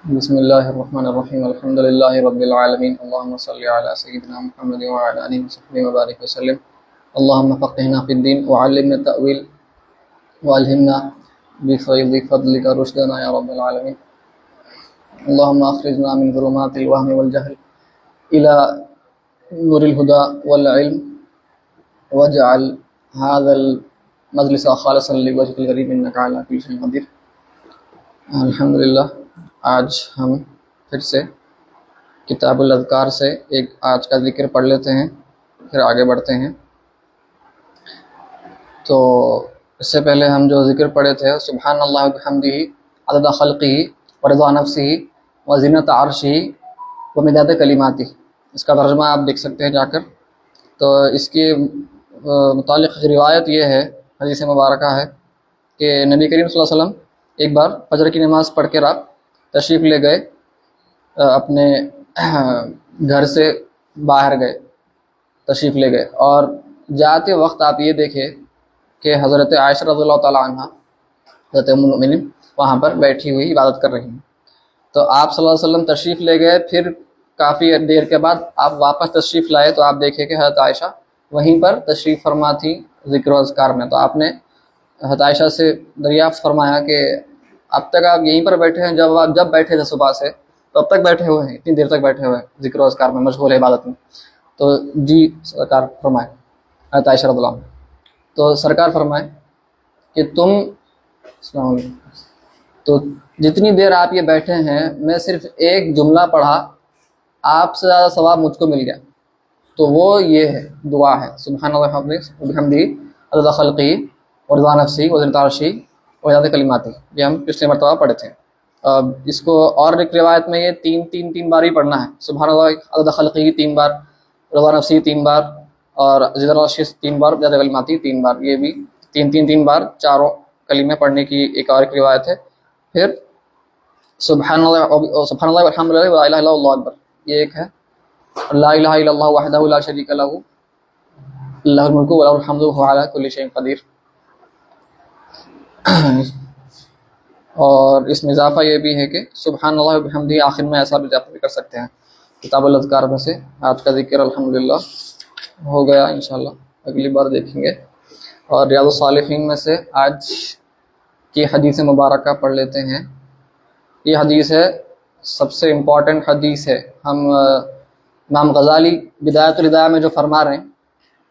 بسم الله الرحمن الرحيم الحمد لله رب العالمين اللهم صل على سيدنا محمد وعلى آله وصحبه وبارك وسلم اللهم فقهنا في الدين وعلمنا التأويل وألهمنا بفيض فضلك رشدنا يا رب العالمين اللهم أخرجنا من ظلمات الوهم والجهل إلى نور الهدى والعلم واجعل هذا المجلس خالصا لوجهك الكريم إنك على كل شيء قدير. الحمدللہ آج ہم پھر سے کتاب الاذکار سے ایک آج کا ذکر پڑھ لیتے ہیں، پھر آگے بڑھتے ہیں. تو اس سے پہلے ہم جو ذکر پڑھے تھے سبحان اللہ وبحمدہ عدد خلقہ ورضا نفسہ وزینۃ عرشہ ومداد کلماتہ، اس کا ترجمہ آپ دیکھ سکتے ہیں جا کر. تو اس کے متعلق روایت یہ ہے، حدیث مبارکہ ہے کہ نبی کریم صلی اللہ علیہ وسلم ایک بار فجر کی نماز پڑھ کے آپ تشریف لے گئے، اپنے گھر سے باہر گئے، تشریف لے گئے، اور جاتے وقت آپ یہ دیکھے کہ حضرت عائشہ رضی اللہ تعالیٰ عنہ، حضرت ام المؤمنین وہاں پر بیٹھی ہوئی عبادت کر رہی ہیں. تو آپ صلی اللہ علیہ وسلم تشریف لے گئے، پھر کافی دیر کے بعد آپ واپس تشریف لائے تو آپ دیکھے کہ حضرت عائشہ وہیں پر تشریف فرما تھی ذکر و اذکار میں. تو آپ نے حضرت عائشہ سے دریافت فرمایا کہ اب تک آپ یہیں پر بیٹھے ہیں، جب بیٹھے تھے صبح سے تو اب تک بیٹھے ہوئے ہیں، اتنی دیر تک بیٹھے ہوئے ہیں ذکر و اذکار میں، مشغول ہے عبادت میں. تو جی سرکار فرمائے، حضرت عائشہ رضی اللہ عنہ. تو سرکار فرمائے کہ تم السلام علیکم، تو جتنی دیر آپ یہ بیٹھے ہیں میں صرف ایک جملہ پڑھا، آپ سے زیادہ ثواب مجھ کو مل گیا. تو وہ یہ ہے، دعا ہے سبحان اللہ وبحمدہ عدد خلقہ ورضا نفسہ وزنۃ عرشہ ومداد کلماتہ. یہ ہم پچھلے مرتبہ پڑھے تھے. اس کو اور ایک روایت میں یہ تین بار ہی پڑھنا ہے. سبحان اللہ عدد خلقہ 3 بار، رضا نفسہ 3 بار، اور وزنۃ عرشہ 3 بار، ومداد کلماتہ 3 بار. یہ بھی تین بار چاروں کلمے پڑھنے کی ایک اور ایک روایت ہے. پھر سبحان اللہ والحمد للہ ولا الہ الا اللہ اکبر، یہ ایک ہے. لا الہ الا اللہ وحدہ لا شریک لہ لہ الملک ولہ الحمد وہو علی کل شیء قدیر. اور اس میں اضافہ یہ بھی ہے کہ سبحان اللہ وبحمدہ آخر میں ایسا بھی اضافہ بھی کر سکتے ہیں. کتاب الاذکار میں سے آج کا ذکر الحمدللہ ہو گیا، انشاءاللہ اگلی بار دیکھیں گے. اور ریاض الصالحین میں سے آج کی حدیث مبارکہ پڑھ لیتے ہیں. یہ حدیث ہے، سب سے امپورٹنٹ حدیث ہے. ہم امام غزالی بدایت الہدایہ میں جو فرما رہے ہیں،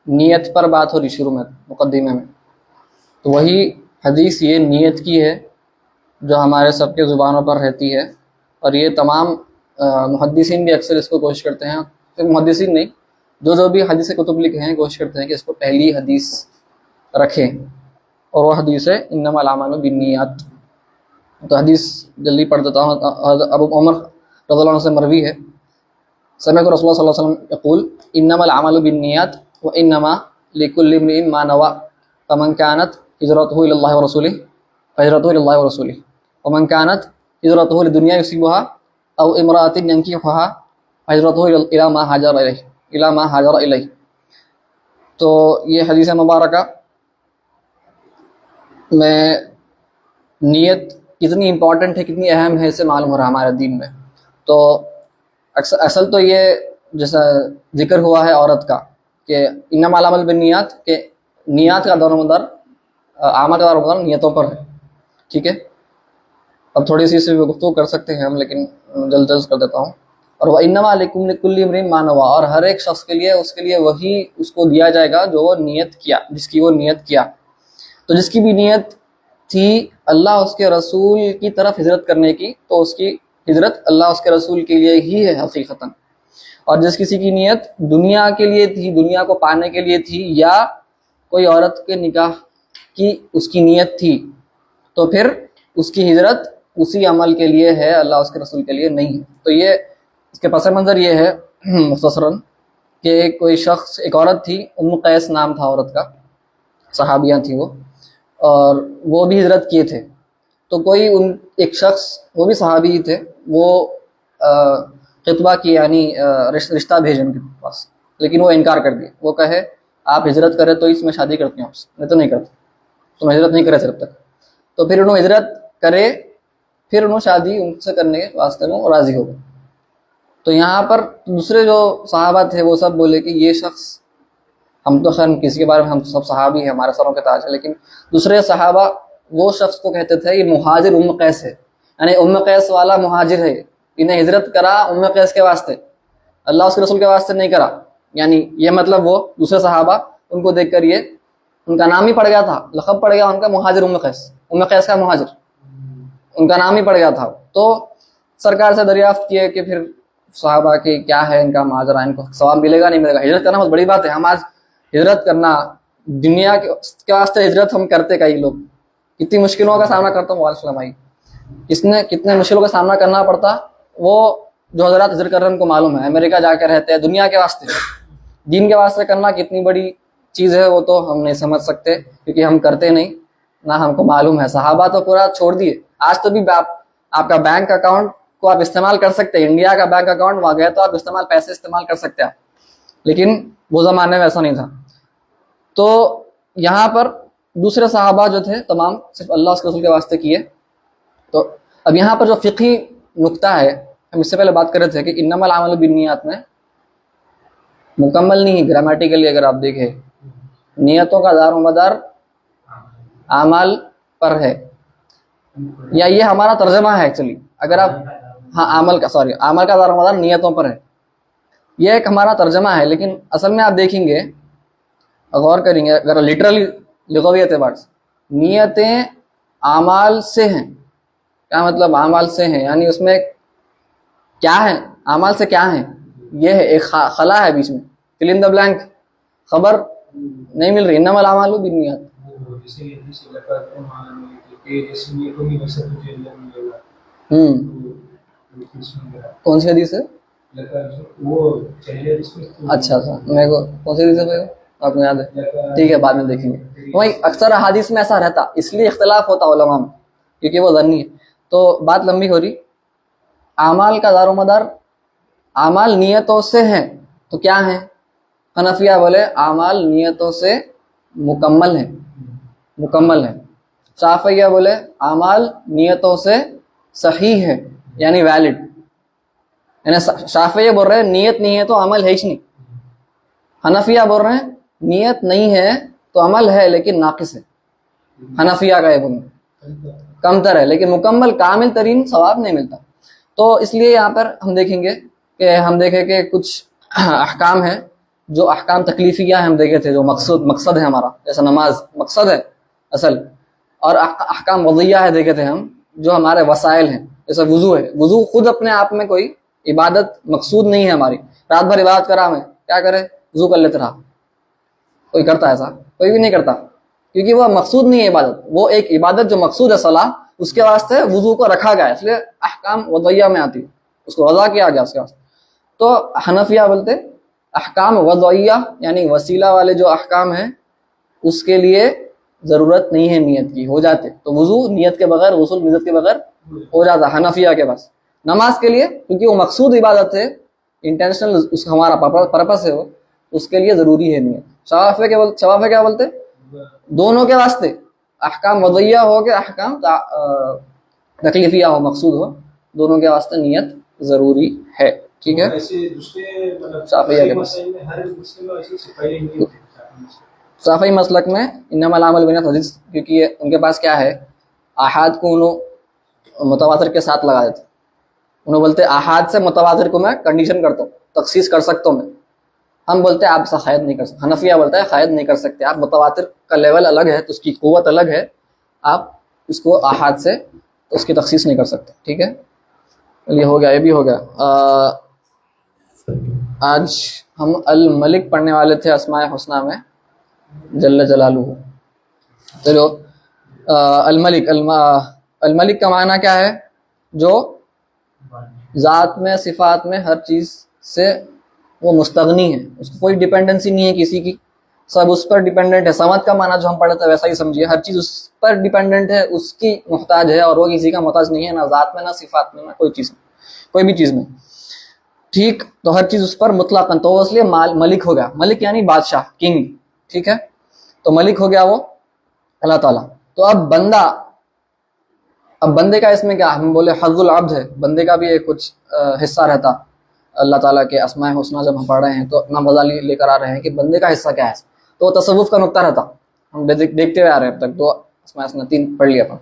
نیت پر بات ہو رہی شروع میں مقدمے میں، تو وہی حدیث یہ نیت کی ہے جو ہمارے سب کے زبانوں پر رہتی ہے. اور یہ تمام محدثین بھی اکثر اس کو کوشش کرتے ہیں، صرف محدثین نہیں، جو بھی حدیث کتب لکھے ہیں کوشش کرتے ہیں کہ اس کو پہلی حدیث رکھیں، اور وہ حدیث ہے انما الاعمال بالنیات. تو حدیث جلدی پڑھ دیتا ہوں. ابو عمر رضی اللہ عنہ سے مروی ہے، سمعت رسول اللہ صلی اللہ علیہ وسلم یقول انما الاعمال بالنیات وانما لکل امرئ ما نوى فمن كانت ہجرتہ الی اللہ ورسولہ فہجرتہ الی اللہ ورسولہ ومن كانت ہجرتہ لدنیا یصیبها او امرأۃ ينکحها فہجرتہ الی ما ہاجر الیہ. تو یہ حدیث مبارکہ میں نیت کتنی امپورٹنٹ ہے، کتنی اہم ہے، اس سے معلوم ہو رہا ہے ہمارے دین میں. تو اصل تو یہ جیسا ذکر ہوا ہے عورت کا کہ انما الاعمال بالنیات، کہ نیات کا دار و مدار، اعمال کا دار و مدار نیتوں پر ہے. ٹھیک ہے، اب تھوڑی سی اس پہ گفتگو کر سکتے ہیں ہم، لیکن جلد کر دیتا ہوں. اور وانما لکل امرئ ما نوى، اور ہر ایک شخص کے لیے اس کے لیے وہی اس کو دیا جائے گا جو وہ نیت کیا، جس کی وہ نیت کیا. تو جس کی بھی نیت تھی اللہ اس کے رسول کی طرف ہجرت کرنے کی، تو اس کی ہجرت اللہ اس کے رسول کے لیے ہی ہے حقیقتاً. اور جس کسی کی نیت دنیا کے لیے تھی، دنیا کو پانے کے لیے تھی، یا کوئی عورت کے نکاح کی اس کی نیت تھی، تو پھر اس کی ہجرت اسی عمل کے لیے ہے، اللہ اس کے رسول کے لیے نہیں ہے. تو یہ اس کے پس منظر یہ ہے مختصراً کہ کوئی شخص، ایک عورت تھی، ام قیس نام تھا عورت کا، صحابیہ تھی وہ، اور وہ بھی ہجرت کیے تھے. تو کوئی ایک شخص، وہ بھی صحابی ہی تھے، وہ خطبہ کی یعنی رشتہ بھیجے ان کے پاس، لیکن وہ انکار کر دیا. وہ کہے آپ ہجرت کرے تو اس میں شادی کرتی ہوں آپ سے، میں تو نہیں کرتا، تم ہجرت نہیں کرے صرف تک. تو پھر انہوں ہجرت کرے پھر انہوں شادی ان سے کرنے کے واسطے میں راضی ہو گئے. تو یہاں پر دوسرے جو صحابہ تھے وہ سب بولے کہ یہ شخص، ہم تو خیر کسی کے بارے میں ہم سب صحابی ہیں، ہمارے سروں کے تاج ہے، لیکن دوسرے صحابہ وہ شخص کو کہتے تھے یہ مہاجر ام قیس ہے، یعنی ام قیس والا مہاجر ہے، انہیں ہجرت کرا ام قیس کے واسطے، اللہ اس کے رسول کے واسطے نہیں کرا. یعنی یہ مطلب وہ دوسرے صحابہ ان کو دیکھ کر یہ ان کا نام ہی پڑ گیا تھا، لقب پڑ گیا ان کا مہاجر ام قیس کا مہاجر ان کا نام ہی پڑ گیا تھا. تو سرکار سے دریافت کیے کہ پھر صحابہ کی کیا ہے ان کا ماجرا، ان کو ثواب ملے گا نہیں ملے گا؟ ہجرت کرنا بہت بڑی بات ہے. ہم آج ہجرت کرنا، دنیا کے واسطے ہجرت ہم کرتے، کئی لوگ کتنی مشکلوں کا سامنا کرتا ہوں. وعلیکم السلام بھائی، کتنے مشکلوں کا سامنا کرنا پڑتا، وہ جو حضرات ہجرت کر رہے ہیں ان کو معلوم ہے. امریکہ جا کے رہتے ہیں دنیا کے واسطے، دین کے واسطے کرنا کتنی بڑی چیز ہے وہ تو ہم نہیں سمجھ سکتے، کیونکہ ہم کرتے نہیں، نہ ہم کو معلوم ہے. صحابہ تو پورا چھوڑ دیے. آج تو بھی آپ کا بینک اکاؤنٹ کو آپ استعمال کر سکتے ہیں، انڈیا کا بینک اکاؤنٹ وہاں گئے تو آپ پیسے استعمال کر سکتے ہیں، لیکن وہ زمانے میں ایسا نہیں تھا. تو یہاں پر دوسرے صحابہ جو تھے تمام صرف اللہ اس کے رسول کے واسطے کیے. تو اب یہاں پر جو فقہی نقطہ ہے، ہم اس سے پہلے بات کر رہے تھے کہ انما الاعمال بالنیات میں مکمل نہیں ہے. گرامیٹیکلی اگر آپ دیکھیں نیتوں کا دار و مدار اعمال پر ہے، یا یہ ہمارا ترجمہ ہے ایکچولی. اگر آپ عمل کا دار و مدار نیتوں پر ہے، یہ ایک ہمارا ترجمہ ہے، لیکن اصل میں آپ دیکھیں گے، غور کریں گے، اگر لٹرلی لغوی اعتبار سے نیتیں اعمال سے ہیں. کیا مطلب اعمال سے ہیں؟ یعنی اس میں کیا ہے، اعمال سے کیا ہیں، یہ ہے ایک خلا ہے بیچ میں، فل ان دا بلینک، خبر نہیں مل رہی. انما الاعمال بالنیات. کون سی حدیث ہے؟ اچھا میرے کو کون سی حدیث ہے آپ کو یاد ہے؟ ٹھیک ہے، بعد میں دیکھیں گے. وہی اکثر احادیث میں ایسا رہتا، اس لیے اختلاف ہوتا علماء میں، کیونکہ وہ ظنی ہے. تو بات لمبی ہو رہی. اعمال کا دار و مدار اعمال نیتوں سے ہیں، تو کیا ہیں؟ حنفیہ بولے اعمال نیتوں سے مکمل ہیں. شافعیہ بولے اعمال نیتوں سے صحیح ہے، یعنی ویلڈ. یعنی شافعیہ بول رہے ہیں نیت نہیں ہے تو عمل ہے ہی نہیں. حنفیہ بول رہے ہیں نیت نہیں ہے تو عمل ہے لیکن ناقص ہے. حنفیہ کا یہ بولنا کم تر ہے، لیکن مکمل کامل ترین ثواب نہیں ملتا. تو اس لیے یہاں پر ہم دیکھیں گے کہ کچھ احکام ہیں جو احکام تکلیفیہ ہیں، ہم دیکھے تھے جو مقصد ہے ہمارا، جیسا نماز مقصد ہے اصل، اور احکام وضعیہ ہے دیکھے تھے ہم جو ہمارے وسائل ہیں. جیسے وضو ہے، وضو خود اپنے آپ میں کوئی عبادت مقصود نہیں ہے ہماری. رات بھر عبادت کرا میں کیا کرے، وضو کر لیتے رہا. کوئی کرتا ایسا؟ کوئی بھی نہیں کرتا، کیونکہ وہ مقصود نہیں ہے عبادت. وہ ایک عبادت جو مقصود ہے صلاح، اس کے واسطے وضو کو رکھا گیا، اس لیے احکام وضعیہ میں آتی ہے، اس کو وضع کیا گیا اس کے واسطے. تو حنفیہ بولتے احکام وضعیہ یعنی وسیلہ والے جو احکام ہیں اس کے لیے ضرورت نہیں ہے نیت کی، ہو جاتے. تو وضو نیت کے بغیر، غسل نیت کے بغیر ہو جاتا حنفیہ کے پاس. نماز کے لیے کیونکہ وہ مقصود عبادت ہے، انٹینشنل اس ہمارا پرپس ہے، وہ اس کے لیے ضروری ہے نیت. شوافع کیا بولتے دونوں کے واسطے، احکام وضعیہ ہو کہ احکام تکلیفیہ ہو، مقصود ہو، دونوں کے واسطے نیت ضروری ہے. ٹھیک ہے. شافعیہ کے پاس شافعی مسلک میں انما الاعمال بالنیات حدیث، کیونکہ ان کے پاس کیا ہے، احاد کو انہوں متواتر کے ساتھ لگا دیتے. انہوں بولتے احاد سے متواتر کو میں کنڈیشن کرتا ہوں، تخصیص کر سکتا ہوں میں. ہم بولتے ہیں آپ سے قید نہیں کر سکتے. حنفیہ بولتا ہے قید نہیں کر سکتے آپ، متواتر کا لیول الگ ہے تو اس کی قوت الگ ہے، آپ اس کو احاد سے تو اس کی تخصیص نہیں کر سکتے. ٹھیک ہے، یہ ہو گیا، یہ بھی ہو گیا. آج ہم الملک پڑھنے والے تھے اسماء حسنہ میں، جل جلالہ. چلو الملک کا معنی کیا ہے؟ جو ذات میں صفات میں ہر چیز سے وہ مستغنی ہے، اس کو کوئی ڈیپینڈنسی نہیں ہے کسی کی، سب اس پر ڈیپینڈنٹ ہے. سمد کا معنی جو ہم پڑھے تھے ویسا ہی سمجھیے، ہر چیز اس پر ڈیپینڈنٹ ہے، اس کی محتاج ہے، اور وہ کسی کا محتاج نہیں ہے، نہ ذات میں نہ صفات میں نہ کوئی بھی چیز میں. ٹھیک، تو ہر چیز اس پر مطلقاً، تو اس لیے ملک ہو گیا. ملک یعنی بادشاہ، کنگ. ٹھیک ہے، تو ملک ہو گیا وہ اللہ تعالیٰ. تو اب بندہ اب بندے کا اس میں کیا، ہم بولے حظ العبد ہے، بندے کا بھی ایک کچھ حصہ رہتا اللہ تعالیٰ کے اسماء حسنہ جب ہم پڑھ رہے ہیں تو امام غزالی لے کر آ رہے ہیں کہ بندے کا حصہ کیا ہے، تو وہ تصوف کا نقطہ رہتا، ہم دیکھتے ہوئے آ رہے ہیں اب تک، تو اسماء حسنہ 3 پڑھ لیا اپن.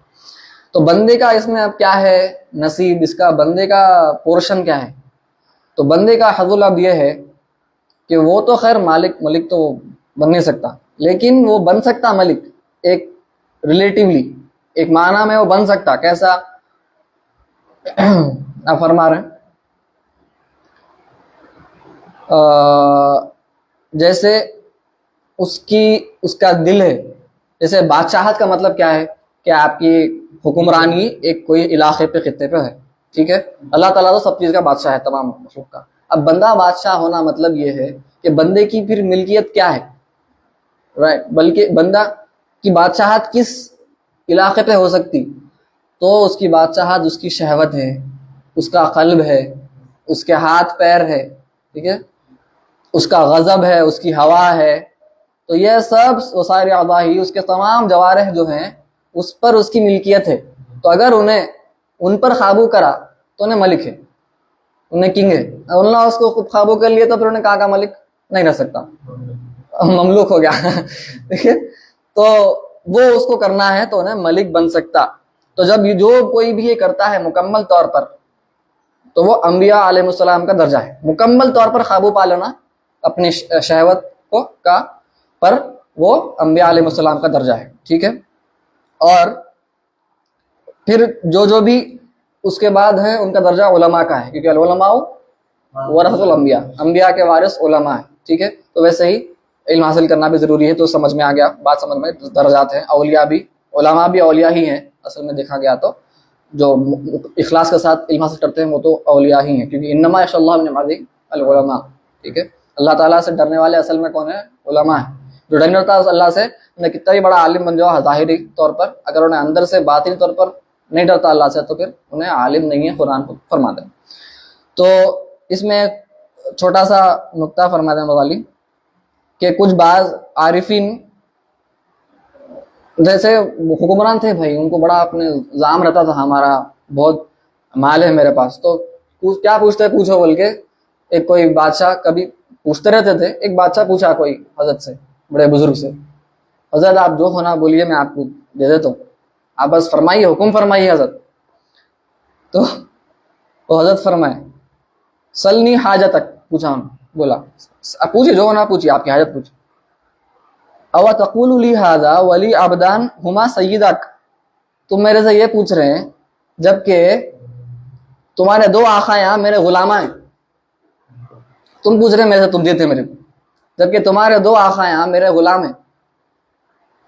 تو بندے کا اس میں اب کیا ہے نصیب، اس کا بندے کا پورشن کیا ہے. تو بندے کا حظ العبد یہ ہے کہ وہ تو خیر ملک تو وہ بن نہیں سکتا، لیکن وہ بن سکتا ملک ایک ریلیٹیولی، ایک معنی میں وہ بن سکتا. کیسا آپ فرما رہے ہیں جیسے اس کا دل ہے. جیسے بادشاہت کا مطلب کیا ہے کہ آپ کی حکمرانی ایک کوئی علاقے پہ خطے پہ ہے، ٹھیک ہے. اللہ تعالیٰ تو سب چیز کا بادشاہ ہے تمام مخلوق کا. اب بندہ بادشاہ ہونا مطلب یہ ہے کہ بندے کی پھر ملکیت کیا ہے، رائٹ، بلکہ بندہ کی بادشاہت کس علاقے پہ ہو سکتی، تو اس کی بادشاہت اس کی شہوت ہے، اس کا قلب ہے، اس کے ہاتھ پیر ہے، ٹھیک ہے، اس کا غضب ہے، اس کی ہوا ہے. تو یہ سب وسائر اعضاء ہی، اس کے تمام جوارح جو ہیں اس پر اس کی ملکیت ہے. تو اگر ان پر قابو کرا تو انہیں ملک ہے، انہیں کنگ ہے. اللہ اس کو قابو کر لیا تو پھر انہیں کہا ملک نہیں رہ سکتا، مملوک ہو گیا. ٹھیک ہے، تو وہ اس کو کرنا ہے تو انہیں ملک بن سکتا. تو جب جو کوئی بھی یہ کرتا ہے مکمل طور پر، تو وہ انبیاء علیہ السلام کا درجہ ہے. مکمل طور پر قابو پا لینا اپنی شہوت کو کا پر، وہ انبیاء علیہ السلام کا درجہ ہے، ٹھیک ہے. اور پھر جو بھی اس کے بعد ہیں ان کا درجہ علماء کا ہے، کیونکہ العلماء ورثۃ الانبیاء، انبیاء کے وارث علماء ہیں، ٹھیک ہے. تو ویسے ہی علم حاصل کرنا بھی ضروری ہے. تو سمجھ میں آ گیا، بات سمجھ میں، درجات ہیں. اولیاء بھی، علماء بھی اولیاء ہی ہیں اصل میں دیکھا گیا تو. جو اخلاص کے ساتھ علم حاصل کرتے ہیں وہ تو اولیاء ہی ہیں، کیونکہ انما یخشی اللہ من عبادہ العلماء، ٹھیک ہے. اللہ تعالیٰ سے ڈرنے والے اصل میں کون ہیں؟ علماء ہیں. جو ڈر ڈرتا ہے اللہ سے، انہیں کتنا بھی بڑا عالم بن جاؤ ظاہری طور پر، اگر انہیں اندر سے باطنی طور پر نہیں ڈرتا اللہ سے تو پھر انہیں عالم نہیں ہے. قرآن کو فرماتے ہیں. تو اس میں چھوٹا سا نقطہ فرماتے ہیں مغالی کہ کچھ بعض عارفین جیسے حکمران تھے بھائی، ان کو بڑا اپنے زعم رہتا تھا ہمارا بہت مال ہے میرے پاس. تو کیا پوچھتے پوچھو بول کے ایک کوئی بادشاہ کبھی پوچھتے رہتے تھے. ایک بادشاہ پوچھا کوئی حضرت سے، بڑے بزرگ سے، حضرت آپ جو ہونا بولیے میں آپ کو دے دیتا ہوں، آپ بس فرمائیے، حکم فرمائیے حضرت. تو حضرت فرمائے سلنی حاجتک، پوچھا بولا پوچھیے جو ہونا پوچھیے، آپ کی حاجت پوچھیے. او تقول لی ھذا ولی عبدان ہما سیدک، تم میرے سے یہ پوچھ رہے ہیں جبکہ تمہارے 2 آقا میرے غلامہ ہیں. تم پوچھ رہے ہیں میرے سے، تم دیتے میرے کو، جبکہ تمہارے 2 آقا میرے غلام ہیں.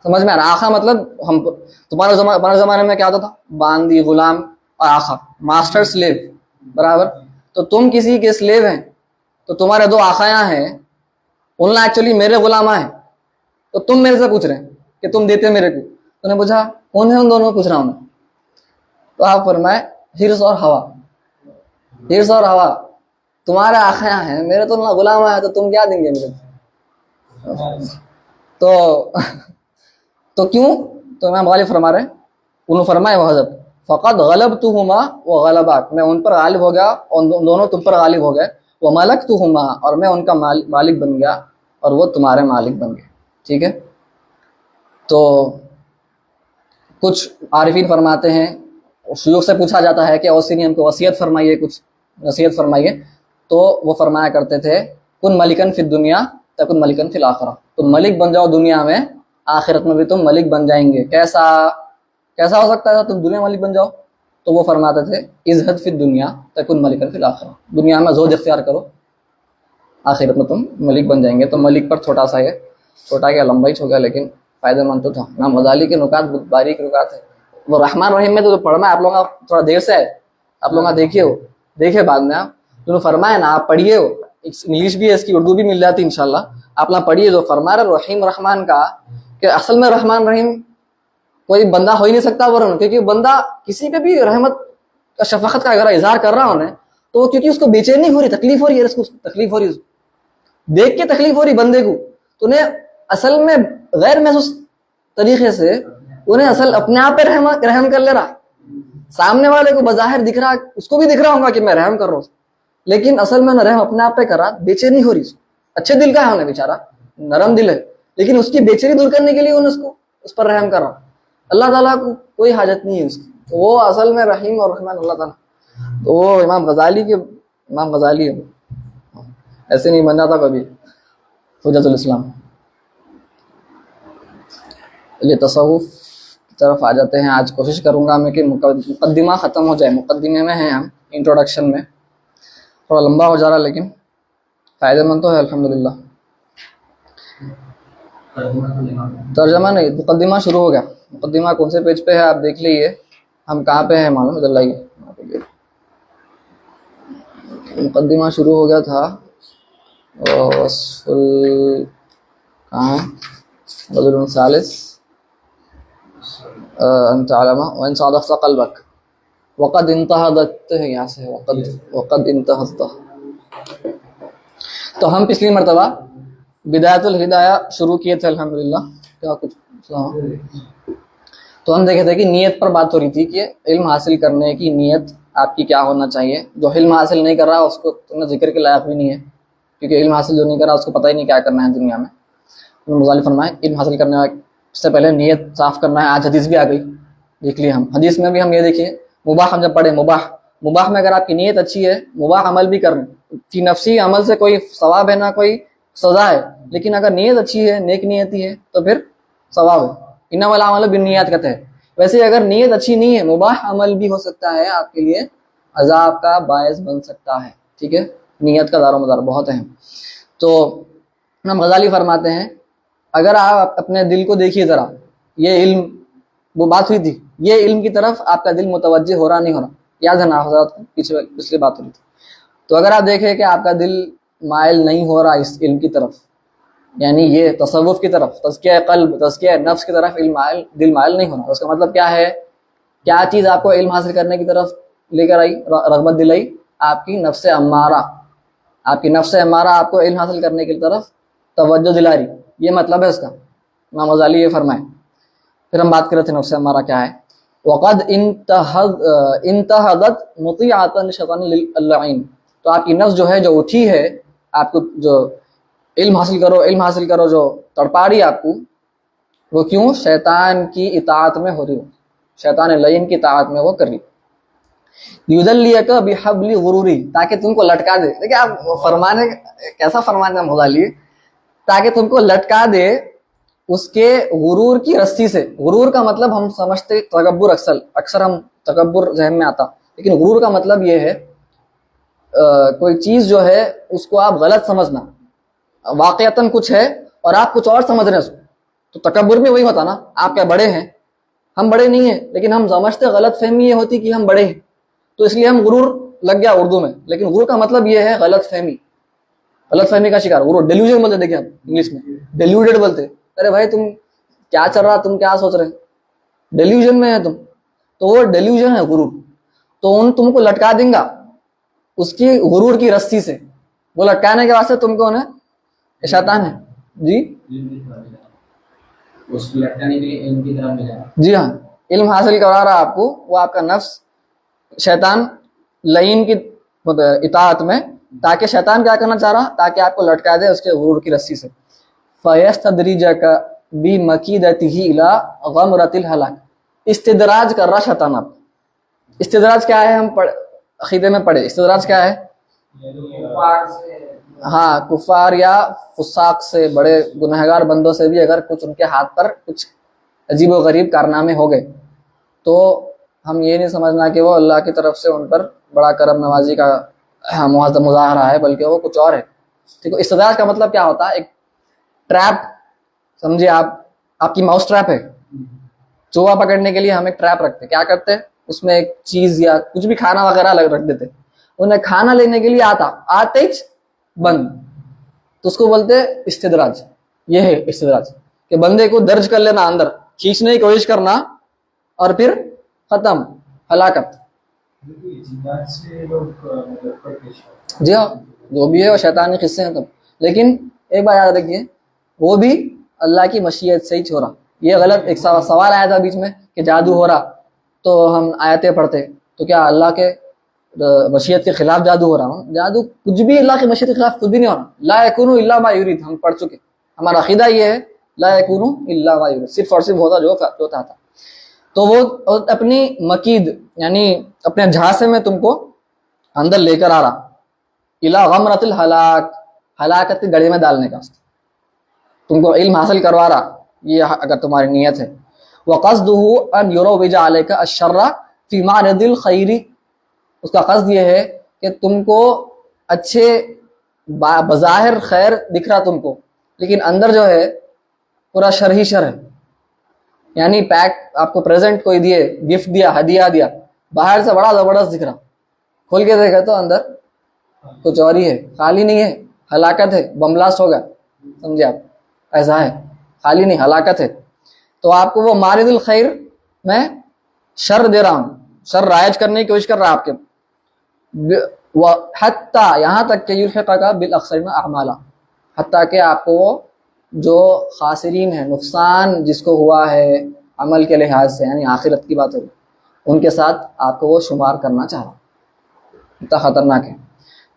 سمجھ میں آ رہا؟ آقا مطلب ہم تمہارے زمانے میں کیا ہوتا تھا؟ باندی، غلام اور آقا، ماسٹر سلیو برابر. تو تم کسی کے سلیو ہیں، تو تمہارے 2 آقا ہیں، انہوں ایکچولی میرے غلامہ ہیں. تو تم میرے سے پوچھ رہے ہیں کہ تم دیتے میرے کو. تو نے پوچھا کون ہے ان دونوں، پوچھ رہا ہوں میں. تو آپ فرمائے ہرس اور ہوا. ہرس اور ہوا تمہارے آقا ہیں، میرے تو غلامہ ہیں، تو تم کیا دیں گے میرے تو کیوں؟ تو امام غالب فرما رہے ہیں، انہوں فرمائے وہ حضرت فقط غلبتہما وغلباک، میں ان پر غالب ہو گیا اور دونوں تم پر غالب ہو گئے. وملکتہما، اور میں ان کا مالک بن گیا اور وہ تمہارے مالک بن گئے. ٹھیک ہے. تو کچھ عارفین فرماتے ہیں، شیوخ سے پوچھا جاتا ہے کہ اوصینی ہم کو وصیت فرمائیے، کچھ نصیحت فرمائیے. تو وہ فرمایا کرتے تھے کن ملکن فی الدنیا تکن ملکن فی الاخرہ، تم ملک بن جاؤ دنیا میں، آخرت میں بھی تم ملک بن جائیں گے. کیسا ہو سکتا ہے تم دنیا ملک بن جاؤ؟ تو وہ فرماتے تھے ازہد فی الدنیا تکن ملکن فی الاخرہ، دنیا میں زہد اختیار کرو، آخرت میں تم ملک بن جائیں گے. تو ملک پر چھوٹا کیا لمبا ہی چھوٹا، لیکن فائدہ مند تو تھا. امام غزالی کے نکات بہت باریک نکات ہے. وہ رحمان رحیم میں تو پڑھنا ہے آپ لوگوں کا، تھوڑا دیر سے ہے، آپ لوگوں کا دیکھیے بعد میں آپ جو فرمائے نا، آپ پڑھیے. ہو انگلش بھی ہے اس کی، اردو بھی مل جاتی انشاءاللہ. آپ نہ پڑھیے جو فرما رہے رحیم رحمان کا، کہ اصل میں رحمان رحیم کوئی بندہ ہو ہی نہیں سکتا ورنہ، کیونکہ بندہ کسی پہ بھی رحمت کا شفقت کا اگر اظہار کر رہا انہیں تو وہ کیونکہ اس کو بے چینی ہو رہی، تکلیف ہو رہی ہے، اس کو تکلیف ہو رہی، دیکھ کے تکلیف ہو رہی بندے کو، تو انہیں اصل میں غیر محسوس طریقے سے انہیں اصل اپنے آپ پہ رحم کر لے رہا. سامنے والے کو بظاہر دکھ رہا, اس کو بھی دکھ رہا ہوگا کہ میں رحم کر رہا ہوں, لیکن اصل میں نہ رحم اپنے آپ پہ کر رہا, بے چینی ہو رہی. اچھے دل کا ہے انہیں, بیچارہ نرم دل ہے, لیکن اس کی بے چینی دور کرنے کے لیے انہیں اس پر رحم کر رہا. اللہ تعالیٰ کو کوئی حاجت نہیں ہے اس کی, وہ اصل میں رحیم اور رحمان اللہ تعالیٰ. تو وہ امام غزالی ہے, ایسے نہیں بننا تھا کبھی حجت الاسلام. یہ تصوف کی طرف آ جاتے ہیں. آج کوشش کروں گا میں کہ مقدمہ ختم ہو جائے. مقدمے میں ہیں ہم, انٹروڈکشن میں تھوڑا لمبا ہو جا رہا, لیکن فائدہ مند تو ہے الحمدللہ. ترجمہ نہیں, مقدمہ شروع ہو گیا. مقدمہ کون سے پیج پہ ہے آپ دیکھ لیجیے. ہم کہاں پہ ہیں معلوم, ادھر لائیے. مقدمہ شروع ہو گیا تھا, کہاں رجل ثالث انت علم وان صادفت قلبك وقد انتهضت ہے, یہاں سے وقد انتهضت. تو ہم پچھلی مرتبہ بدایت الہدایہ شروع کیے تھے الحمدللہ. کیا کچھ تو ہم دیکھے تھے کہ نیت پر بات ہو رہی تھی کہ علم حاصل کرنے کی نیت آپ کی کیا ہونا چاہیے. جو علم حاصل نہیں کر رہا اس کو تمہیں ذکر کے لائق بھی نہیں ہے, کیونکہ علم حاصل جو نہیں کر رہا اس کو پتہ ہی نہیں کیا کرنا ہے دنیا میں. مغالِ فرمائے علم حاصل کرنے سے پہلے نیت صاف کرنا ہے. آج حدیث بھی آ گئی, دیکھ لیے ہم. حدیث میں بھی ہم یہ دیکھیے, مباح ہم جب پڑھیں, مباح میں اگر آپ کی نیت اچھی ہے, مباح عمل بھی کریں, فی نفسی عمل سے کوئی ثواب ہے نہ کوئی سزا ہے, لیکن اگر نیت اچھی ہے, نیک نیتی ہے, تو پھر ثواب ہے. انما الاعمال بالنیات کہتے ہیں. ویسے اگر نیت اچھی نہیں ہے, مباح عمل بھی ہو سکتا ہے آپ کے لیے عذاب کا باعث بن سکتا ہے. ٹھیک ہے, نیت کا دار و مدار بہت اہم. تو امام غزالی فرماتے ہیں اگر آپ اپنے دل کو دیکھیے ذرا, یہ علم, وہ بات ہوئی تھی, یہ علم کی طرف آپ کا دل متوجہ ہو رہا نہیں ہو رہا, یاد ہے نا حضرات, پچھلی بات ہوئی تھی. تو اگر آپ دیکھیں کہ آپ کا دل مائل نہیں ہو رہا اس علم کی طرف, یعنی یہ تصوف کی طرف, تزکیہ قلب, تزکیہ نفس کی طرف دل مائل نہیں ہو رہا, اس کا مطلب کیا ہے؟ کیا چیز آپ کو علم حاصل کرنے کی طرف لے کر آئی, رغبت دلائی؟ آپ کی نفس امارہ. آپ کی نفس امارہ آپ کو علم حاصل کرنے کی طرف توجہ دلا رہی, یہ مطلب ہے اس کا. امام غزالی یہ فرمائے. پھر ہم بات کر رہے تھے نفس امارہ کیا ہے. وقد انتہدت مطیعۃ للشیطان اللعین. تو آپ کی نفس جو ہے, جو اٹھی ہے, آپ کو جو علم حاصل کرو جو تڑپا رہی آپ کو, وہ کیوں؟ شیطان کی اطاعت میں ہو رہی ہو, شیطان لعین کی اطاعت میں وہ کر رہی. یدلیک بحبل غروری, تاکہ تم کو لٹکا دے. دیکھیں آپ فرمانے کیسا فرمانے ہم خدا لیے, تاکہ تم کو لٹکا دے اس کے غرور کی رسی سے. غرور کا مطلب ہم سمجھتے تکبر, اکثر ہم تکبر ذہن میں آتا, لیکن غرور کا مطلب یہ ہے کوئی چیز جو ہے اس کو آپ غلط سمجھنا, واقعتاً کچھ ہے اور آپ کچھ اور سمجھ رہے ہیں اس کو. تو تکبر میں وہی ہوتا نا, آپ کیا بڑے ہیں, ہم بڑے نہیں ہیں, لیکن ہم سمجھتے, غلط فہمی یہ ہوتی کہ ہم بڑے ہیں, تو اس لیے ہم غرور لگ گیا اردو میں. لیکن غرور کا مطلب یہ ہے غلط فہمی کا شکار. غرور ڈیلیوژن بولتے, دیکھیں آپ انگلش میں ڈیلیوڈیڈ بولتے. ارے بھائی تم کیا چل رہا, تم کیا سوچ رہے, ڈیلیوژن میں ہے تم. تو وہ ڈیلیوژن ہے غرور. تو تم کو لٹکا دیں گا اس کی غرور کی رسی سے. وہ لٹکانے کے واسطے تم کو شیطان ہے. جی اس کو لٹکانے کے لیے علم کی طرف ملا. جی ہاں, علم حاصل کرا رہا آپ کو, وہ آپ کا نفس شیطان لعین کی اطاعت میں, تاکہ شیطان کیا کرنا چاہ رہا, تاکہ آپ کو لٹکا دے اس کے غرور کی رسی سے. فَيَسْتَدْرِجَكَ بِمَكِيدَتِهِ إِلَىٰ غَمْرَةِ الْهَلَاكِ. استدراج کر رہا شیطان آپ. استدراج کیا ہے, ہم عقیدے میں پڑھے. استدراج کیا ہے؟ ہاں, کفار یا فساق سے, بڑے گنہگار بندوں سے بھی اگر کچھ ان کے ہاتھ پر کچھ عجیب و غریب کارنامے ہو گئے, تو ہم یہ نہیں سمجھنا کہ وہ اللہ کی طرف سے ان پر بڑا کرم نوازی کا مظاہرہ ہے, بلکہ وہ کچھ اور ہے. ٹھیک ہے. استدراج کا مطلب کیا ہوتا ہے؟ ایک ٹریپ سمجھے آپ کی ماؤس ٹریپ ہے. چوہا پکڑنے کے لیے ہم ایک ٹریپ رکھتے, کیا کرتے ہیں, اس میں ایک چیز یا کچھ بھی کھانا وغیرہ رکھ دیتے. انہیں کھانا لینے کے لیے آتے ہی بند, تو اس کو بولتے استدراج. یہ ہے استدراج, کہ بندے کو درج کر لینا, اندر کھینچنے کی کوشش کرنا, اور پھر ختم, ہلاکت. جی ہاں, جو بھی ہے وہ شیطانی قصے ہیں تب. لیکن ایک بات یاد رکھیے, وہ بھی اللہ کی مشیت سے ہی چھوڑا. یہ غلط ایک سوال آیا تھا بیچ میں کہ جادو ہو رہا, تو ہم آیتیں پڑھتے تو کیا اللہ کے مشیت کے خلاف جادو ہو رہا ہوں؟ جادو کچھ بھی اللہ کی مشیت کے خلاف کچھ بھی نہیں ہو رہا. لا یکون الا ما یرید ہم پڑھ چکے. ہمارا عقیدہ یہ ہے لا یکون الا ما یرید، صرف اور صرف ہوتا جو تھا. تو وہ اپنی مکید یعنی اپنے جھانسے میں تم کو اندر لے کر آ رہا الا غمرۃ الہلاک، ہلاکت کے گڑھے میں ڈالنے کا، تم کو علم حاصل کروا رہا. یہ اگر تمہاری نیت ہے. وقصدہ ان یروج علیک الشر فی معرض الخیر، اس کا قصد یہ ہے کہ تم کو اچھے بظاہر خیر دکھ رہا تم کو، لیکن اندر جو ہے پورا شر ہی شر ہے. یعنی پیک آپ کو پریزنٹ کوئی دیے، گفٹ دیا، ہدیہ دیا، باہر سے بڑا زبردست دکھ رہا، کھول کے دیکھا تو اندر کچھ اور ہی ہے، خالی نہیں ہے، ہلاکت ہے، بم بلاسٹ ہوگا. سمجھے آپ؟ ایسا ہے، خالی نہیں، ہلاکت ہے. تو آپ کو وہ مارد الخیر میں شر دے رہا ہوں، شر رائج کرنے کی کوشش کر رہا ہے آپ کے، حتیٰ یہاں تک کہ یلحقک بالاخسرین اعمالا، حتیٰ کہ آپ کو جو خاسرین ہیں، نقصان جس کو ہوا ہے عمل کے لحاظ سے، یعنی آخرت کی بات ہوگی، ان کے ساتھ آپ کو وہ شمار کرنا چاہ رہا. اتنا خطرناک ہے.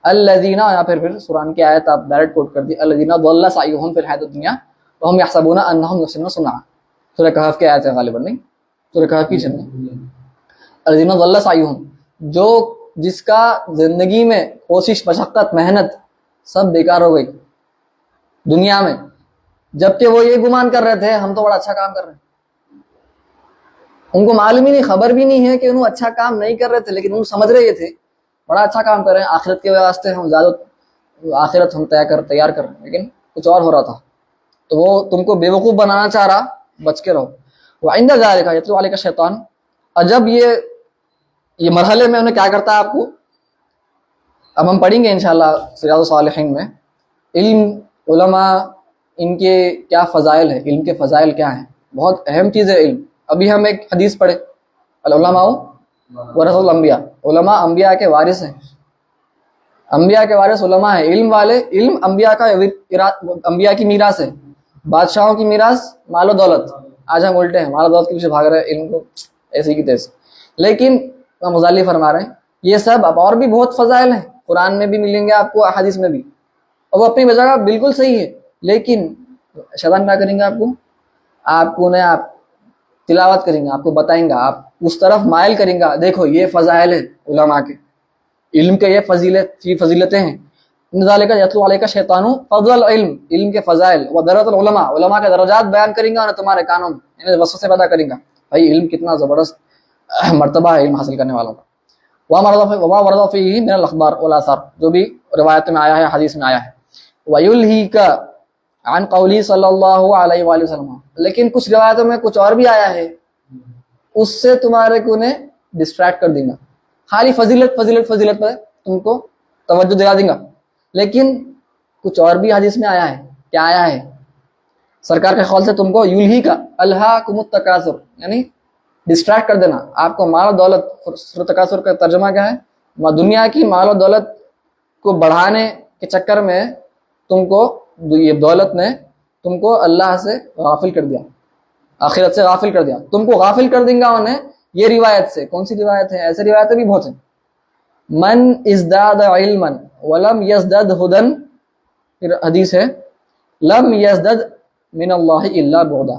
الذین، یا پھر قرآن کی آیت آپ ڈائریکٹ کوٹ کر دی، الذین ضل سعیہم فی الحیاۃ الدنیا وہم یحسبون انہم یحسنون صنعا. سورہ کہف کی آیت ہے غالباً، نہیں سورہ کہف کی چلیں. الذین ضل سعیہم، جو جس کا زندگی میں کوشش، مشقت، محنت سب بیکار ہو گئی دنیا میں، جبکہ وہ یہ گمان کر رہے تھے ہم تو بڑا اچھا کام کر رہے ہیں. ان کو معلوم ہی نہیں، خبر بھی نہیں ہے کہ انہوں اچھا کام نہیں کر رہے تھے، لیکن ان سمجھ رہے تھے بڑا اچھا کام کر رہے ہیں، آخرت کے واسطے ہم زیادہ آخرت ہم تیار کر رہے ہیں، لیکن کچھ اور ہو رہا تھا. تو وہ تم کو بیوقوف بنانا چاہ رہا، بچ کے رہو. وعند ذلک یتلو علیک الشیطان، اور جب یہ مرحلے میں انہیں کیا کرتا ہے آپ کو، اب ہم پڑھیں گے انشاءاللہ ریاض الصالحین میں علم، علماء، ان کے کیا فضائل ہیں، علم کے فضائل کیا ہیں. بہت اہم چیز ہے علم. ابھی ہم ایک حدیث پڑھے، العلماء ورثۃ الانبیاء، علماء انبیاء کے وارث ہیں. انبیاء کے وارث علماء ہیں، علم والے. علم انبیاء کی میراث ہے. بادشاہوں کی میراث مال و دولت. آج ہم الٹے ہیں، مال و دولت کے پیچھے بھاگ رہے ہیں، علم کو ایسے کی تیسے. لیکن مزالی فرما رہے ہیں یہ سب اب اور بھی بہت فضائل ہیں، قرآن میں بھی ملیں گے آپ کو، احادیث میں بھی، اور وہ اپنی جگہ بالکل صحیح ہے. لیکن شیطان کیا کریں گے آپ کو انہیں آپ تلاوت کریں گے، آپ کو بتائیں گا، آپ اس طرف مائل کریں گا، دیکھو یہ فضائل ہے علماء کے، علم کے یہ فضیلتیں ہیں. ذالک یتلو علیک الشیطان فضل العلم، علم کے فضائل، ودرجات العلماء، علماء کے درجات بیان کریں گا، اور تمہارے کانوں میں یعنی وسوسے پیدا کریں گا. بھائی علم کتنا زبردست مرتبہ ہے علم حاصل کرنے والوں کا. وما ورد فیہ من الاخبار والاثار، جو بھی روایت میں آیا ہے، حدیث میں آیا ہے. ویلہیک عن قولی صلی اللہ علیہ وآلہ وسلم، لیکن کچھ روایتوں میں کچھ اور بھی آیا ہے، اس سے تمہارے کو انہیں ڈسٹریکٹ کر دیں گا. خالی فضیلت پر تم کو توجہ دلا دیں گا، لیکن کچھ اور بھی حدیث میں آیا ہے. کیا آیا ہے؟ سرکار کے قول سے تم کو یلہی کا الہاکم التکاثر، یعنی ڈسٹریکٹ کر دینا آپ کو مال و دولت. تکاثر کا ترجمہ کیا ہے؟ دنیا کی مال و دولت کو بڑھانے کے چکر میں تم کو یہ دولت نے تم کو اللہ سے غافل کر دیا، آخرت سے غافل کر دیا. تم کو غافل کر دیں گا انہیں یہ روایت سے. کون سی روایت ہے؟ ایسے روایتیں بھی بہت ہیں. من ازداد علما ولم یزدد ہدن، پھر حدیث ہے لم یزدد من اللہ الا بعدا،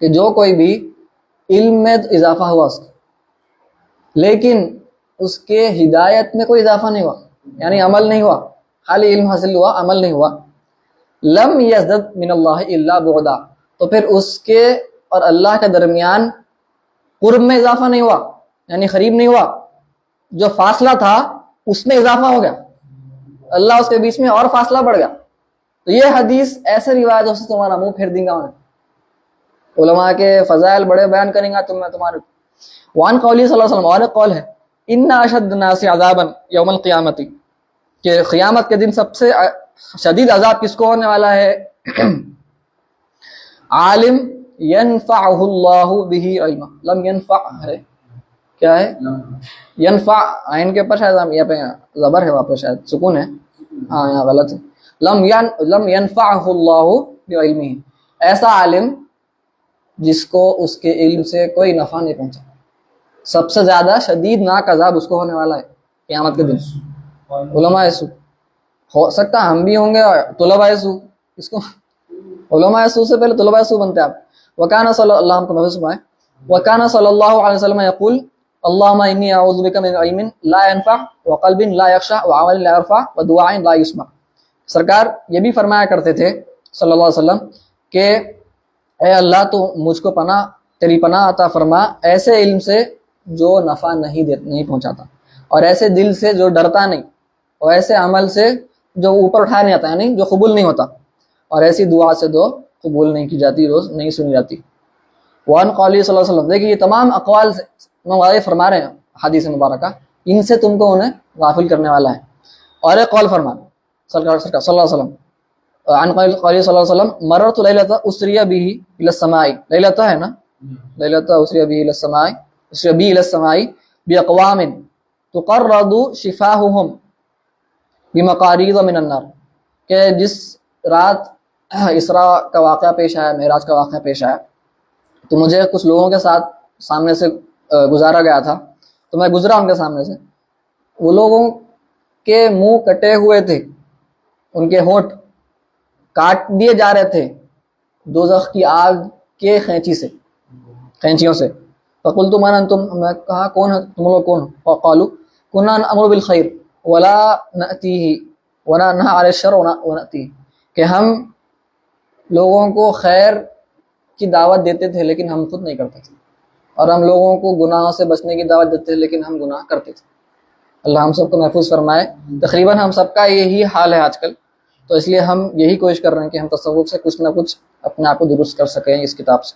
کہ جو کوئی بھی علم میں اضافہ ہوا اس کو، لیکن اس کے ہدایت میں کوئی اضافہ نہیں ہوا، یعنی عمل نہیں ہوا، خالی علم حاصل ہوا، عمل نہیں ہوا. لم یزدد من اللہ الا بعدا، تو پھر اس کے اور اللہ کے درمیان قرب میں اضافہ نہیں ہوا، یعنی قریب نہیں ہوا. جو فاصلہ تھا اس میں اضافہ ہو گیا، اللہ اس کے بیچ میں اور فاصلہ بڑھ گیا. تو یہ حدیث ایسے روایتوں سے تمہارا منہ پھیر دیں گا انہیں. علماء کے فضائل بڑے بیان کریں گا تمہارے. وان قولی صلی اللہ علیہ وسلم، اور قول ہے ان اشد الناس عذابا یوم القیامت، کہ قیامت کے دن سب سے شدید عذاب کس کو ہونے والا ہے؟ عالم ینفعہ اللہ بہ علما. لم ینفع ہے کیا ہے؟ ینفع، عین کے اوپر شاید یہاں پہ زبر ہے، وہاں پہ شاید سکون ہے، ہاں یہاں غلط ہے. لم ینفعہ اللہ بعلمہ، ایسا عالم جس کو اس کے علم سے کوئی نفع نہیں پہنچا. سب سے زیادہ شدید ناک عذاب اس کو ہونے والا ہے قیامت کے دن. علماء سو ہو سکتا ہے ہم بھی ہوں گے طلباء سو. اس کو علماء سو سے پہلے طلباء سو بنتے آپ. وکانا صلی اللہ کو محفوظ فرمائے وکانا صلی اللہ علیہ وسلم یقول اللہم انی اعوذ بک من علم لا ينفع وقلب لا یخشع وعمل لا یرفع ودعاء لا یسمع. سرکار یہ بھی فرمایا کرتے تھے صلی اللہ علیہ وسلم کہ اے اللہ تو مجھ کو پناہ تیری پناہ عطا فرما ایسے علم سے جو نفع نہیں پہنچاتا، اور ایسے دل سے جو ڈرتا نہیں، اور ایسے عمل سے جو اوپر اٹھایا نہیں آتا یعنی جو قبول نہیں ہوتا، اور ایسی دعا سے جو قبول نہیں کی جاتی، روز نہیں سنی جاتی. وان قولی صلی اللہ علیہ وسلم، دیکھیے یہ تمام اقوال سے واضح فرما رہے ہیں حدیث مبارکہ، ان سے تم کو انہیں غافل کرنے والا ہے. اور ایک قول فرمانا سرکار صلی اللہ علیہ وسلم عن قولی صلی اللہ علیہ وسلم مررت لیلۃ اسری بہ الی السماء، لیلۃ ہے نا، لیلۃ اسری بہ الی السماء، اسری بہ الی السماء باقوام تقرض شفاہہم بمقاریض من النار، کہ جس رات اسراء کا واقعہ پیش آیا، معراج کا واقعہ پیش آیا، تو مجھے کچھ لوگوں کے ساتھ سامنے سے گزارا گیا تھا، تو میں گزرا ان کے سامنے سے. وہ لوگوں کے منہ کٹے ہوئے تھے، ان کے ہونٹ کاٹ دیے جا رہے تھے دوزخ کی آگ کے خینچیوں سے. فقلت من انتم، میں کہا کون ہے تم لوگ، کون؟ فقالوا كنا نأمر بالخیر ولا نأتیہ ولا ننہی عن الشر ونأتیہ، کہ ہم لوگوں کو خیر کی دعوت دیتے تھے لیکن ہم خود نہیں کرتے تھے، اور ہم لوگوں کو گناہوں سے بچنے کی دعوت دیتے تھے لیکن ہم گناہ کرتے تھے. اللہ ہم سب کو محفوظ فرمائے. تقریباً ہم سب کا یہی حال ہے آج کل، تو اس لیے ہم یہی کوشش کر رہے ہیں کہ ہم تصوف سے کچھ نہ کچھ اپنے آپ کو درست کر سکیں اس کتاب سے.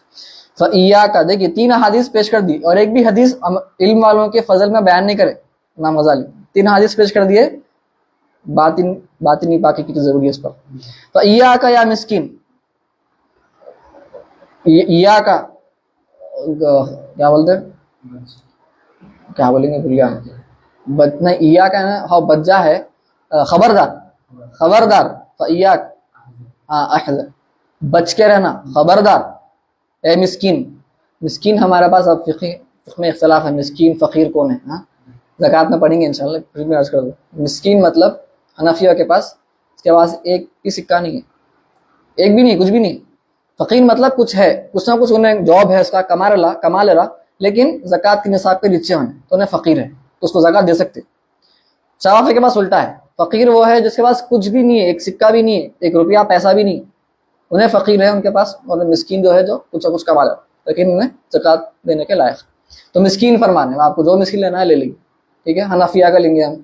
فَإِيَّاكَ، دیکھیے 3 حدیث پیش کر دی، اور ایک بھی حدیث علم والوں کے فضل میں بیان نہیں کرے امام غزالی. 3 حدیث پیش کر دیے، باطنی پاکی کی ضروری ہے اس پر. فَإِيَّاكَ یا مسکین، ایاک کیا بولتے کیا بولیں گے بھولیا نہیں، ایاک ہے نا، ہاں بجا ہے خبردار، خبردار. فإیاک احذر، بچ کے رہنا، خبردار. اے مسکین، مسکین ہمارے پاس اب فقہ میں اختلاف ہے، مسکین فقیر کون ہے، ہاں زکوٰۃ میں پڑھیں گے انشاءاللہ، پھر میں عرض کر دوں. مسکین مطلب حنفیہ کے پاس اس کے پاس ایک بھی سکہ نہیں ہے، ایک بھی نہیں، کچھ بھی نہیں. فقیر مطلب کچھ ہے، کچھ نہ کچھ انہیں جاب ہے اس کا، کما لے رہا، لیکن زکوٰۃ کے نصاب کے نیچے ہونے تو انہیں فقیر ہے، تو اس کو زکوٰۃ دے سکتے. شوافی کے پاس الٹا ہے، فقیر وہ ہے جس کے پاس کچھ بھی نہیں ہے، ایک سکہ بھی نہیں ہے، ایک روپیہ پیسہ بھی نہیں، انہیں فقیر ہے ان کے پاس. اور مسکین جو ہے جو کچھ نہ کچھ کما لے لیکن انہیں زکوٰۃ دینے کے لائق. تو مسکین فرمانے آپ کو جو مسکین لینا ہے لے لیجیے، ٹھیک ہے. حنفیہ کا لیں گے ہم.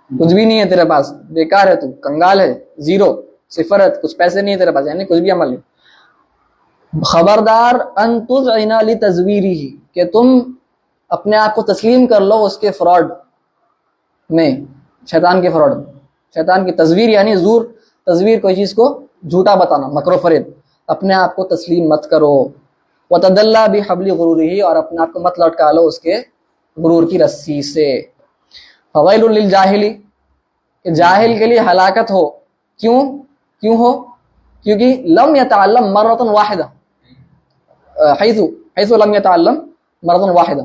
کچھ بھی نہیں ہے تیرے پاس، بیکار ہے، تو کنگال ہے، زیرو، صفر ہے، کچھ پیسے نہیں ہے تیرے پاس، یعنی کچھ بھی عمل نہیں. خبردار ان تذعن لتزویرہ، کہ تم اپنے آپ کو تسلیم کر لو اس کے فراڈ میں، شیطان کے فراڈ میں. شیطان کی تزویر یعنی زور، تزویر کوئی چیز کو جھوٹا بتانا، مکر و فریب. اپنے آپ کو تسلیم مت کرو. وتدلی بحبل غرورہ، اور اپنے آپ کو مت لٹکا لو اس کے غرور کی رسی سے. فویل للجاہل، کہ جاہل کے لیے ہلاکت ہو. کیوں ہو؟ کیونکہ لم یتعلم مرۃ واحدہ، حیث لم یتعلم مرۃ واحدہ،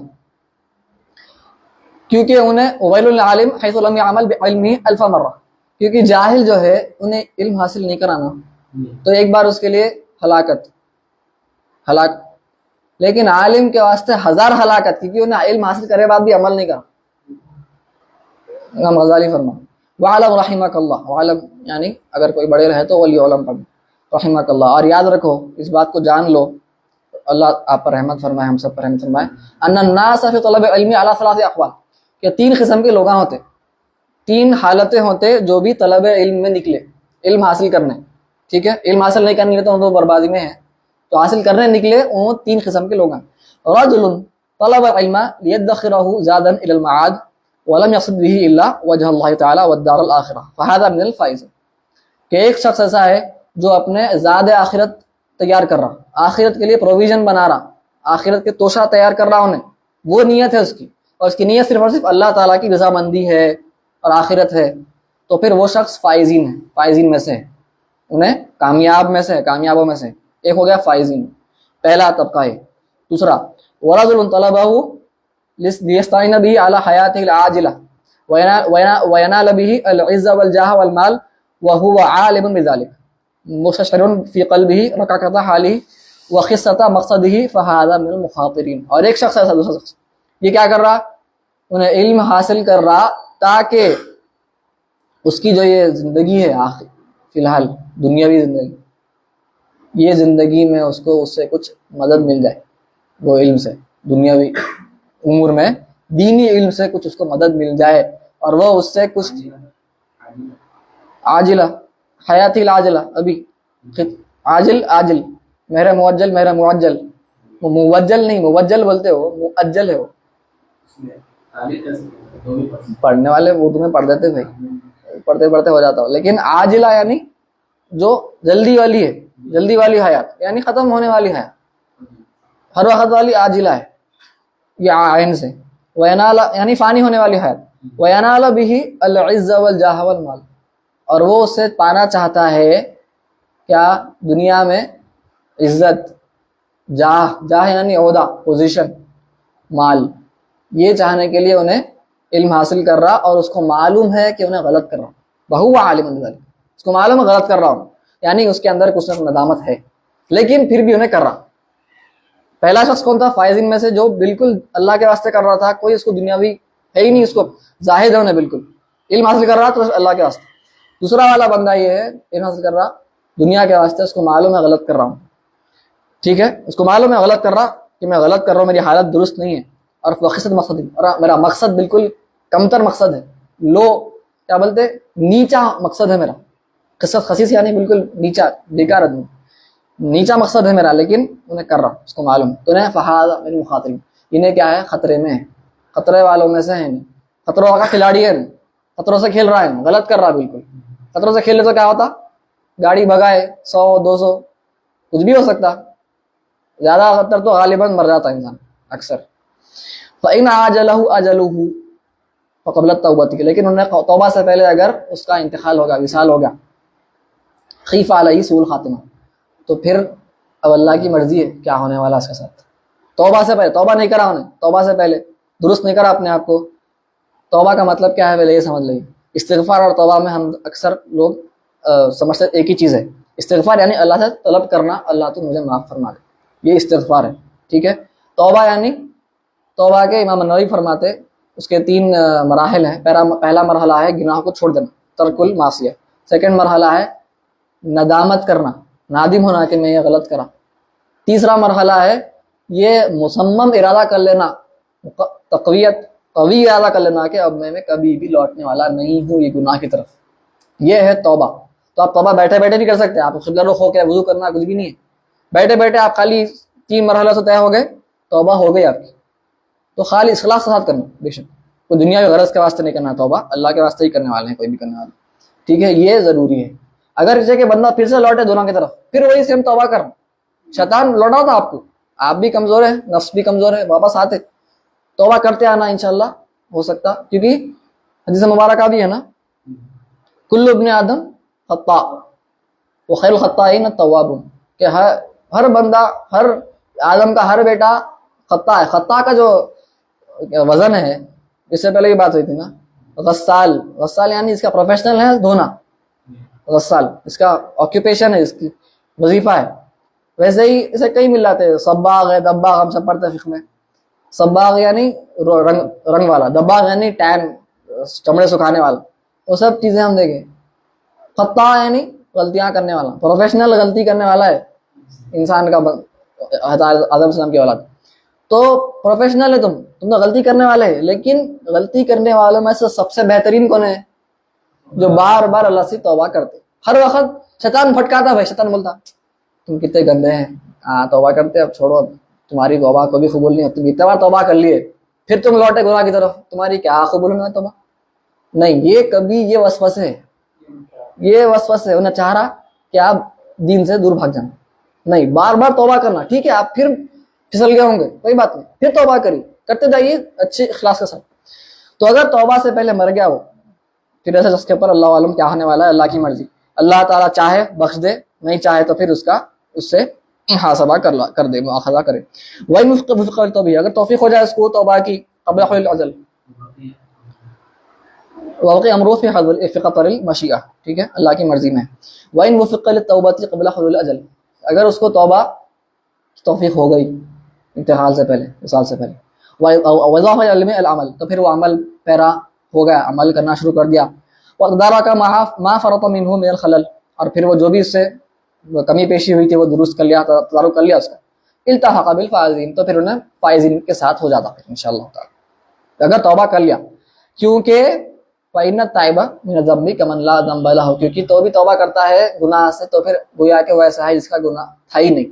کیونکہ انہیں ویل للعالم حیث لم يعمل بعلمہ الف مرہ، کیونکہ جاہل جو ہے انہیں علم حاصل نہیں کرانا تو ایک بار اس کے لیے ہلاک. لیکن عالم کے واسطے 1000 ہلاکت، کیونکہ انہیں علم حاصل کرے بعد بھی عمل نہیں کرا. امام غزالی فرما وعلم رحمک اللہ، وعلم یعنی اگر کوئی بڑے رہے تو ولی علم پڑھ رحمک اللہ. اور یاد رکھو، اس بات کو جان لو، اللہ آپ پر رحمت فرمائے، ہم سب پر رحمت فرمائے. ان الناس فی طلب علم علی 3 اقوال، کہ 3 قسم کے لوگ ہوتے، 3 حالتیں ہوتے جو بھی طلب علم میں نکلے، علم حاصل کرنے، ٹھیک ہے. علم حاصل نہیں کرنے تو وہ بربادی میں ہے، تو حاصل کرنے نکلے وہ 3 قسم کے لوگ ہیں. رجل طلب العلم لیدخرہ زادا الی المعاد ولم يقصد به الا وجه اللہ تعالی والدار الاخرہ فهذا من الفائز، کہ ایک شخص ایسا ہے جو اپنے زاد آخرت تیار کر رہا، آخرت کے لیے پروویژن بنا رہا، آخرت کے توشہ تیار کر رہا انہیں، وہ نیت ہے اس کی، اور اس کی نیت صرف اور صرف اللہ تعالیٰ کی رضامندی ہے اور آخرت ہے، تو پھر وہ شخص فائزین ہے، فائزین میں سے ہے، انہیں کامیاب میں سے ہے، کامیابوں میں سے ایک ہو گیا فائزین، پہلا طبقہ ہے. دوسرا ورجل طلبہ لیستعین به علی حیاته العاجلہ وینال به العز والجاہ والمال وهو عالم بذلك مستشعر فی قلبه رقاقۃ حاله وخصۃ مقصده فهذا من المخاطرین. اور ایک شخص ایسا دوسرا شخص یہ کیا کر رہا, انہیں علم حاصل کر رہا تاکہ اس کی جو یہ زندگی ہے آخر فی الحال دنیاوی زندگی, یہ زندگی میں اس کو اس سے کچھ مدد مل جائے, وہ علم سے دنیاوی امور میں دینی علم سے کچھ اس کو مدد مل جائے, اور وہ اس سے کچھ عاجلہ حیاتی العاجلہ ابھی عاجل مہر موجل موجل نہیں موجل بولتے ہو, مؤجل ہے وہ, پڑھنے والے اردو میں پڑھ دیتے بھائی, پڑھتے پڑھتے ہو جاتا ہو, لیکن عاجلہ یعنی جو جلدی والی ہے, جلدی والی حیات یعنی ختم ہونے والی حیات, ہر وقت والی عاجلہ ہے یہ عین سے, وینال یعنی فانی ہونے والی حیات, وینال به العز والجاہ والمال, اور وہ اس سے پانا چاہتا ہے کیا دنیا میں عزت, جاہ یعنی عہدہ پوزیشن, مال, یہ چاہنے کے لیے انہیں علم حاصل کر رہا اور اس کو معلوم ہے کہ انہیں غلط کر رہا ہوں, وہو عالم بذلک, اس کو معلوم ہے غلط کر رہا ہوں, یعنی اس کے اندر کچھ ندامت ہے لیکن پھر بھی انہیں کر رہا. پہلا شخص کون تھا فائزین میں سے, جو بالکل اللہ کے واسطے کر رہا تھا, کوئی اس کو دنیاوی ہے ہی نہیں, اس کو زاہد ہے انہیں بالکل, علم حاصل کر رہا تو اللہ کے واسطے. دوسرا والا بندہ یہ ہے علم حاصل کر رہا دنیا کے واسطے, اس کو معلوم ہے غلط کر رہا ہوں, ٹھیک ہے, اس کو معلوم ہے غلط کر رہا کہ میں غلط کر رہا ہوں, میری حالت درست نہیں ہے, اور وقصت مقصد, اور میرا مقصد بالکل کمتر مقصد ہے, لو کیا بولتے نیچا مقصد ہے میرا, قصت خسیس یعنی بالکل نیچا بیکار آدمی, نیچا مقصد ہے میرا, لیکن انہیں کر رہا, اس کو معلوم, تو انہیں فہذا من المخاطرین, انہیں کیا ہے خطرے میں ہے, خطرے والوں میں سے ہے, خطروں کا کھلاڑی ہے, خطروں سے کھیل رہا ہے, غلط کر رہا بالکل. خطروں سے کھیلے تو کیا ہوتا, گاڑی بھگائے 100-200 کچھ بھی ہو سکتا, زیادہ خطر تو غالباً مر جاتا انسان اکثر. فَإِنْ عَاجَلَهُ أَجَلُهُ فَقَبْلَ التَّوْبَةِ, لیکن انہیں توبہ سے پہلے اگر اس کا انتقال ہوگا, وصال ہوگا, خیف علیہ سوء الخاتمہ, تو پھر اب اللہ کی مرضی ہے کیا ہونے والا اس کے ساتھ. توبہ سے پہلے توبہ نہیں کرا انہیں, توبہ سے پہلے درست نہیں کرا اپنے آپ کو. توبہ کا مطلب کیا ہے پہلے یہ سمجھ لئے. استغفار اور توبہ میں ہم اکثر لوگ سمجھتے ایک ہی چیز ہے. استغفار یعنی اللہ سے طلب کرنا, اللہ تو مجھے معاف فرما دے, یہ استغفار ہے, ٹھیک ہے. توبہ یعنی توبہ کے امام نووی فرماتے اس کے 3 مراحل ہیں. پہلا مرحلہ ہے گناہ کو چھوڑ دینا, ترک المعصیہ. سیکنڈ مرحلہ ہے ندامت کرنا, نادم ہونا کہ میں یہ غلط کرا. تیسرا مرحلہ ہے یہ مصمم ارادہ کر لینا, قوی ارادہ کر لینا کہ اب میں کبھی بھی لوٹنے والا نہیں ہوں یہ گناہ کی طرف. یہ ہے توبہ. تو آپ توبہ بیٹھے بیٹھے بھی کر سکتے ہیں, آپ قبلہ رخ ہو کے وضو کرنا کچھ بھی نہیں ہے, بیٹھے بیٹھے آپ خالی 3 مرحلہ سے طے ہو گئے, توبہ ہو گئی آپ کی. تو خالی اخلاص کے ساتھ کرنا, بے شک کوئی دنیا کے غرض کے واسطے نہیں کرنا, توبہ اللہ کے واسطے ہی کرنے والے ہیں, کوئی بھی کرنے والے, ٹھیک ہے. یہ ضروری ہے. اگر اسے کہ بندہ پھر سے لوٹے دونوں کی طرف, پھر وہی سیم توبہ کر, شیطان لوٹا تھا آپ کو, آپ بھی کمزور ہے, نفس بھی کمزور ہے, واپس آتے توبہ کرتے آنا انشاءاللہ ہو سکتا. کیونکہ حدیث مبارکہ بھی ہے نا, کل ابن آدم خطاء وخیر الخطائین التوابون, کہ ہر بندہ, ہر آدم کا ہر بیٹا خطا ہے. خطا کا جو وزن ہے, اس سے پہلے یہ بات ہوئی تھی نا, غسال, غسال یعنی اس کا پروفیشنل ہے دھونا, غسال اس کا آکیوپیشن ہے, اس کی وظیفہ ہے. ویسے ہی اسے کئی مل جاتے ہیں, صباغ ہے, دباغ ہم سب پڑھتے ہیں فقہ میں. صباغ یعنی رنگ والا, دباغ یعنی ٹین, چمڑے سکھانے والا, وہ سب چیزیں ہم دیکھیں. خطا یعنی غلطیاں کرنے والا, پروفیشنل غلطی کرنے والا ہے انسان کا, آدم السلام کی اولاد. تو پروفیشنل ہے تم تو غلطی کرنے والے ہیں, لیکن غلطی کرنے والوں میں سے سب سے بہترین کون ہے؟ جو بار بار اللہ سے توبہ کرتے. ہر وقت شیطان پھٹکاتا بھائی, شیطان بولتا تم کتنے گندے ہیں, توبہ کرتے, اب چھوڑو, اب تمہاری توبہ کبھی قبول نہیں, تم اتنا بار توبہ کر لیے پھر تم لوٹے گناہ کی طرف, تمہاری کیا قبول ہونا ہے توبہ؟ نہیں, یہ کبھی یہ وسوسے ہے, یہ وسوسے انہیں چاہ رہا کہ آپ دین سے دور بھاگ جانا. نہیں, بار بار توبہ کرنا, ٹھیک ہے آپ پھر پھسل گئے ہوں گے, کوئی بات نہیں, پھر توبہ کرتے جائیے اچھے اخلاص کے ساتھ. تو اگر توبہ سے پہلے مر گیا وہ, پھر ایسے اس کے اوپر اللہ عالم کیا ہونے والا ہے, اللہ کی مرضی. اللہ تعالیٰ چاہے بخش دے, نہیں چاہے تو پھر اس سے محاسبہ کر دے, مؤاخذہ کرے. وہی وفق تو بھی اگر توفیق ہو جائے اس کو توبہ کی قبل حلول العجل واقع امر فی قطر المشیئہ، ٹھیک ہے، اللہ کی مرضی میں. وَإِنْ وُفِقَ لِلتَّوْبَةِ قبل حلول العجل، اگر اس کو توبہ توفیق ہو گئی انتقال سے پہلے، وصال سے پہلے. وَإِضَافَةَ الْعِلْمِ الْعَمَل، تو پھر وہ عمل پیرا ہو گیا، عمل کرنا شروع کر دیا. وَأَقْدَارَكَ مَا فَرَطَ مِنْهُ مِنَ الْخَلَلِ، اور پھر وہ جو بھی اس سے کمی پیشی ہوئی تھی وہ درست کر لیا، تدارک کر لیا اس کا. التحق بالفائزین، تو پھر انہیں فائزین کے ساتھ ہو جاتا پھر انشاءاللہ تعالی اگر توبہ کر لیا. کیونکہ فَإِنَّ التَّائِبَ مِنَ الذَّنبِ كَمَنْ لَا ذَنبَ لَهُ، کیونکہ تو بھی توبہ کرتا ہے گناہ سے تو پھر گویا کہ وہ ایسا ہے جس کا گناہ تھا ہی نہیں.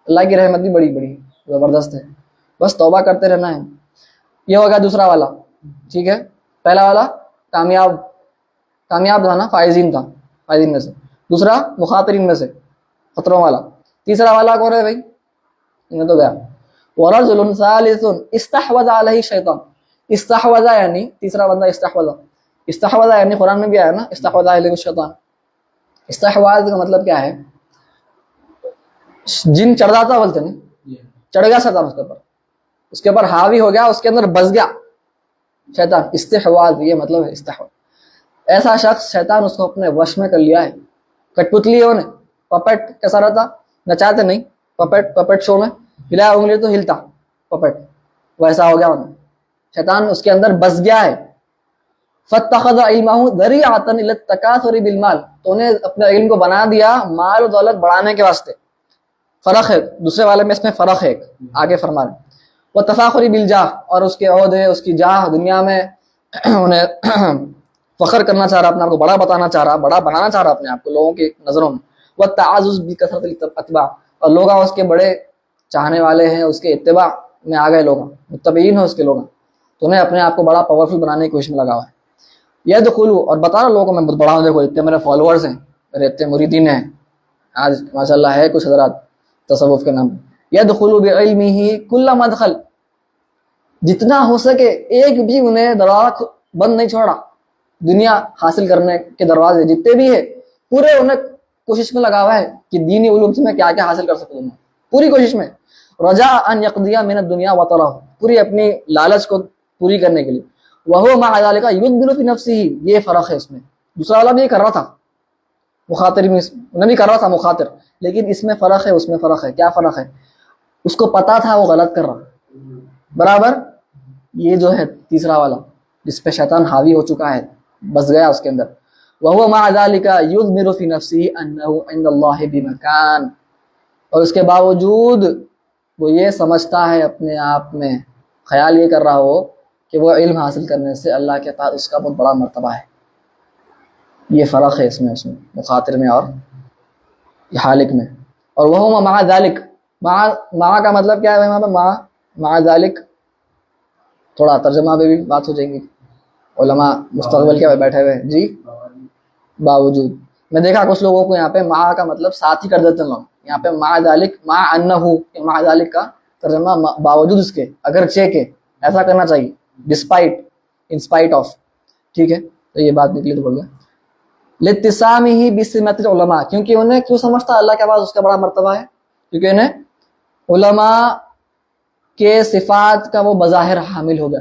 اللہ کی رحمت بھی بڑی بڑی زبردست ہے، بس توبہ کرتے رہنا ہے. یہ ہوگا دوسرا والا، ٹھیک ہے. پہلا والا کامیاب تھا نا، فائزین تھا، فائزین میں سے. دوسرا مخاطرین میں سے، خطروں والا. تیسرا والا کون ہے بھائی؟ انہیں تو گیا. وَرَجُلٌ ثَالِثٌ اسْتَحْوَذَ عَلَيْهِ الشَّيْطَانُ، استحوذ یعنی تیسرا بندہ استحوذ یعنی قرآن میں بھی آیا نا، استحوذ علیہ الشیطان. استحواذ کا مطلب کیا ہے؟ جن چڑھ جاتا بولتے نہیں، چڑھ گیا شیطان اس کے اوپر حاوی ہو گیا، اس کے اندر بس گیا شیطان. استحواذ یہ مطلب ہے استحواذ. ایسا شخص شیطان اس کو اپنے وش میں کر لیا ہے. کٹپتلی ہے انہیں، پپٹ کیسا رہتا، نچاتے نہیں، پپٹ شو میں ہلا انگلی تو ہلتا پپٹ، ویسا ہو گیا انہیں. شیطان اس کے اندر بس گیا ہے. فَاتَّخَذَ عِلْمَهُ ذَرِيعَةً إِلَى التَّكَاثُرِ بِالْمَالِ، تو انہیں اپنے علم کو بنا دیا مال و دولت بڑھانے کے واسطے. فرق ہے دوسرے والے میں، اس میں فرق ہے آگے فرما رہے. وَالتَّفَاخُرِ بِالْجَاهِ، اور اس کے عہدے، اس کی جاہ دنیا میں انہیں فخر کرنا چاہ رہا، اپنے آپ کو بڑا بتانا چاہ رہا، بڑا بنانا چاہ رہا اپنے آپ کو لوگوں کی نظروں میں. وَالتَّعَزُّزُ بِكَثْرَةِ الْأَتْبَاعِ، اور لوگ اس کے بڑے چاہنے والے ہیں، اس کے اتباع میں آ گئے لوگ، متبعین ہیں اس کے لوگ، تو انہیں اپنے آپ کو بڑا پاورفل بنانے کی کوشش میں لگا ہوا ہے. یدخلوا، اور بتا رہا لوگوں کو میں بڑا ہوں، دیکھو اتنے میرے فالوورز ہیں، میرے اتنے مریدین ہیں، آج ماشاءاللہ ہے کچھ حضرات تصوف کے نام. یدخلوا بعلمہ کل مدخل، جتنا ہو سکے ایک بھی انہیں دروازہ بند نہیں چھوڑا. دنیا حاصل کرنے کے دروازے جتنے بھی ہیں پورے انہیں کوشش میں لگا ہوا ہے کہ دینی علوم سے میں کیا کیا حاصل کر سکوں، پوری کوشش میں. رجاء ان یقضی من الدنیا وطرہ، پوری اپنی لالچ کو پوری کرنے کے لیے. وہو مع ذلک یدبر فی نفسہ، یہ فرق ہے اس میں. دوسرا والا بھی یہ کر رہا تھا، مخاطر میں انہیں بھی کر رہا تھا مخاطر، لیکن اس میں فرق ہے، اس میں فرق ہے. کیا فرق ہے؟ اس کو پتا تھا وہ غلط کر رہا برابر. یہ جو ہے تیسرا والا جس پہ شیطان حاوی ہو چکا ہے، بس گیا اس کے اندر. وہو مع ذلک یدبر فی نفسہ انہ عند اللہ بمکان، اور اس کے باوجود وہ یہ سمجھتا ہے اپنے آپ میں، خیال یہ کر رہا ہو کہ وہ علم حاصل کرنے سے اللہ کے پاس اس کا بہت بڑا مرتبہ ہے. یہ فرق ہے اس میں مخاطر میں اور حالق میں. اور وہ مع ذالک، مع کا مطلب کیا ہے وہاں پہ؟ مع ذالک تھوڑا ترجمہ پہ بھی بات ہو جائے گی. علماء مستقبل کے بیٹھے ہوئے جی، باوجود. میں دیکھا کچھ لوگوں کو یہاں پہ مع کا مطلب ساتھ ہی کر دیتے ہیں لوگ. یہاں پہ مع ذالک، مع انہ، مع ذالک کا ترجمہ باوجود اس کے، اگرچہ کے، ایسا کرنا چاہیے. ڈسپائٹ، انسپائٹ آف، ٹھیک ہے. تو یہ بات نکلی تو بول گیا. لاتسامہ بسمت العلماء، کیونکہ انہیں کیوں سمجھتا اللہ کے پاس اس کا بڑا مرتبہ ہے؟ کیونکہ انہیں علماء کے صفات کا وہ بظاہر حامل ہو گیا.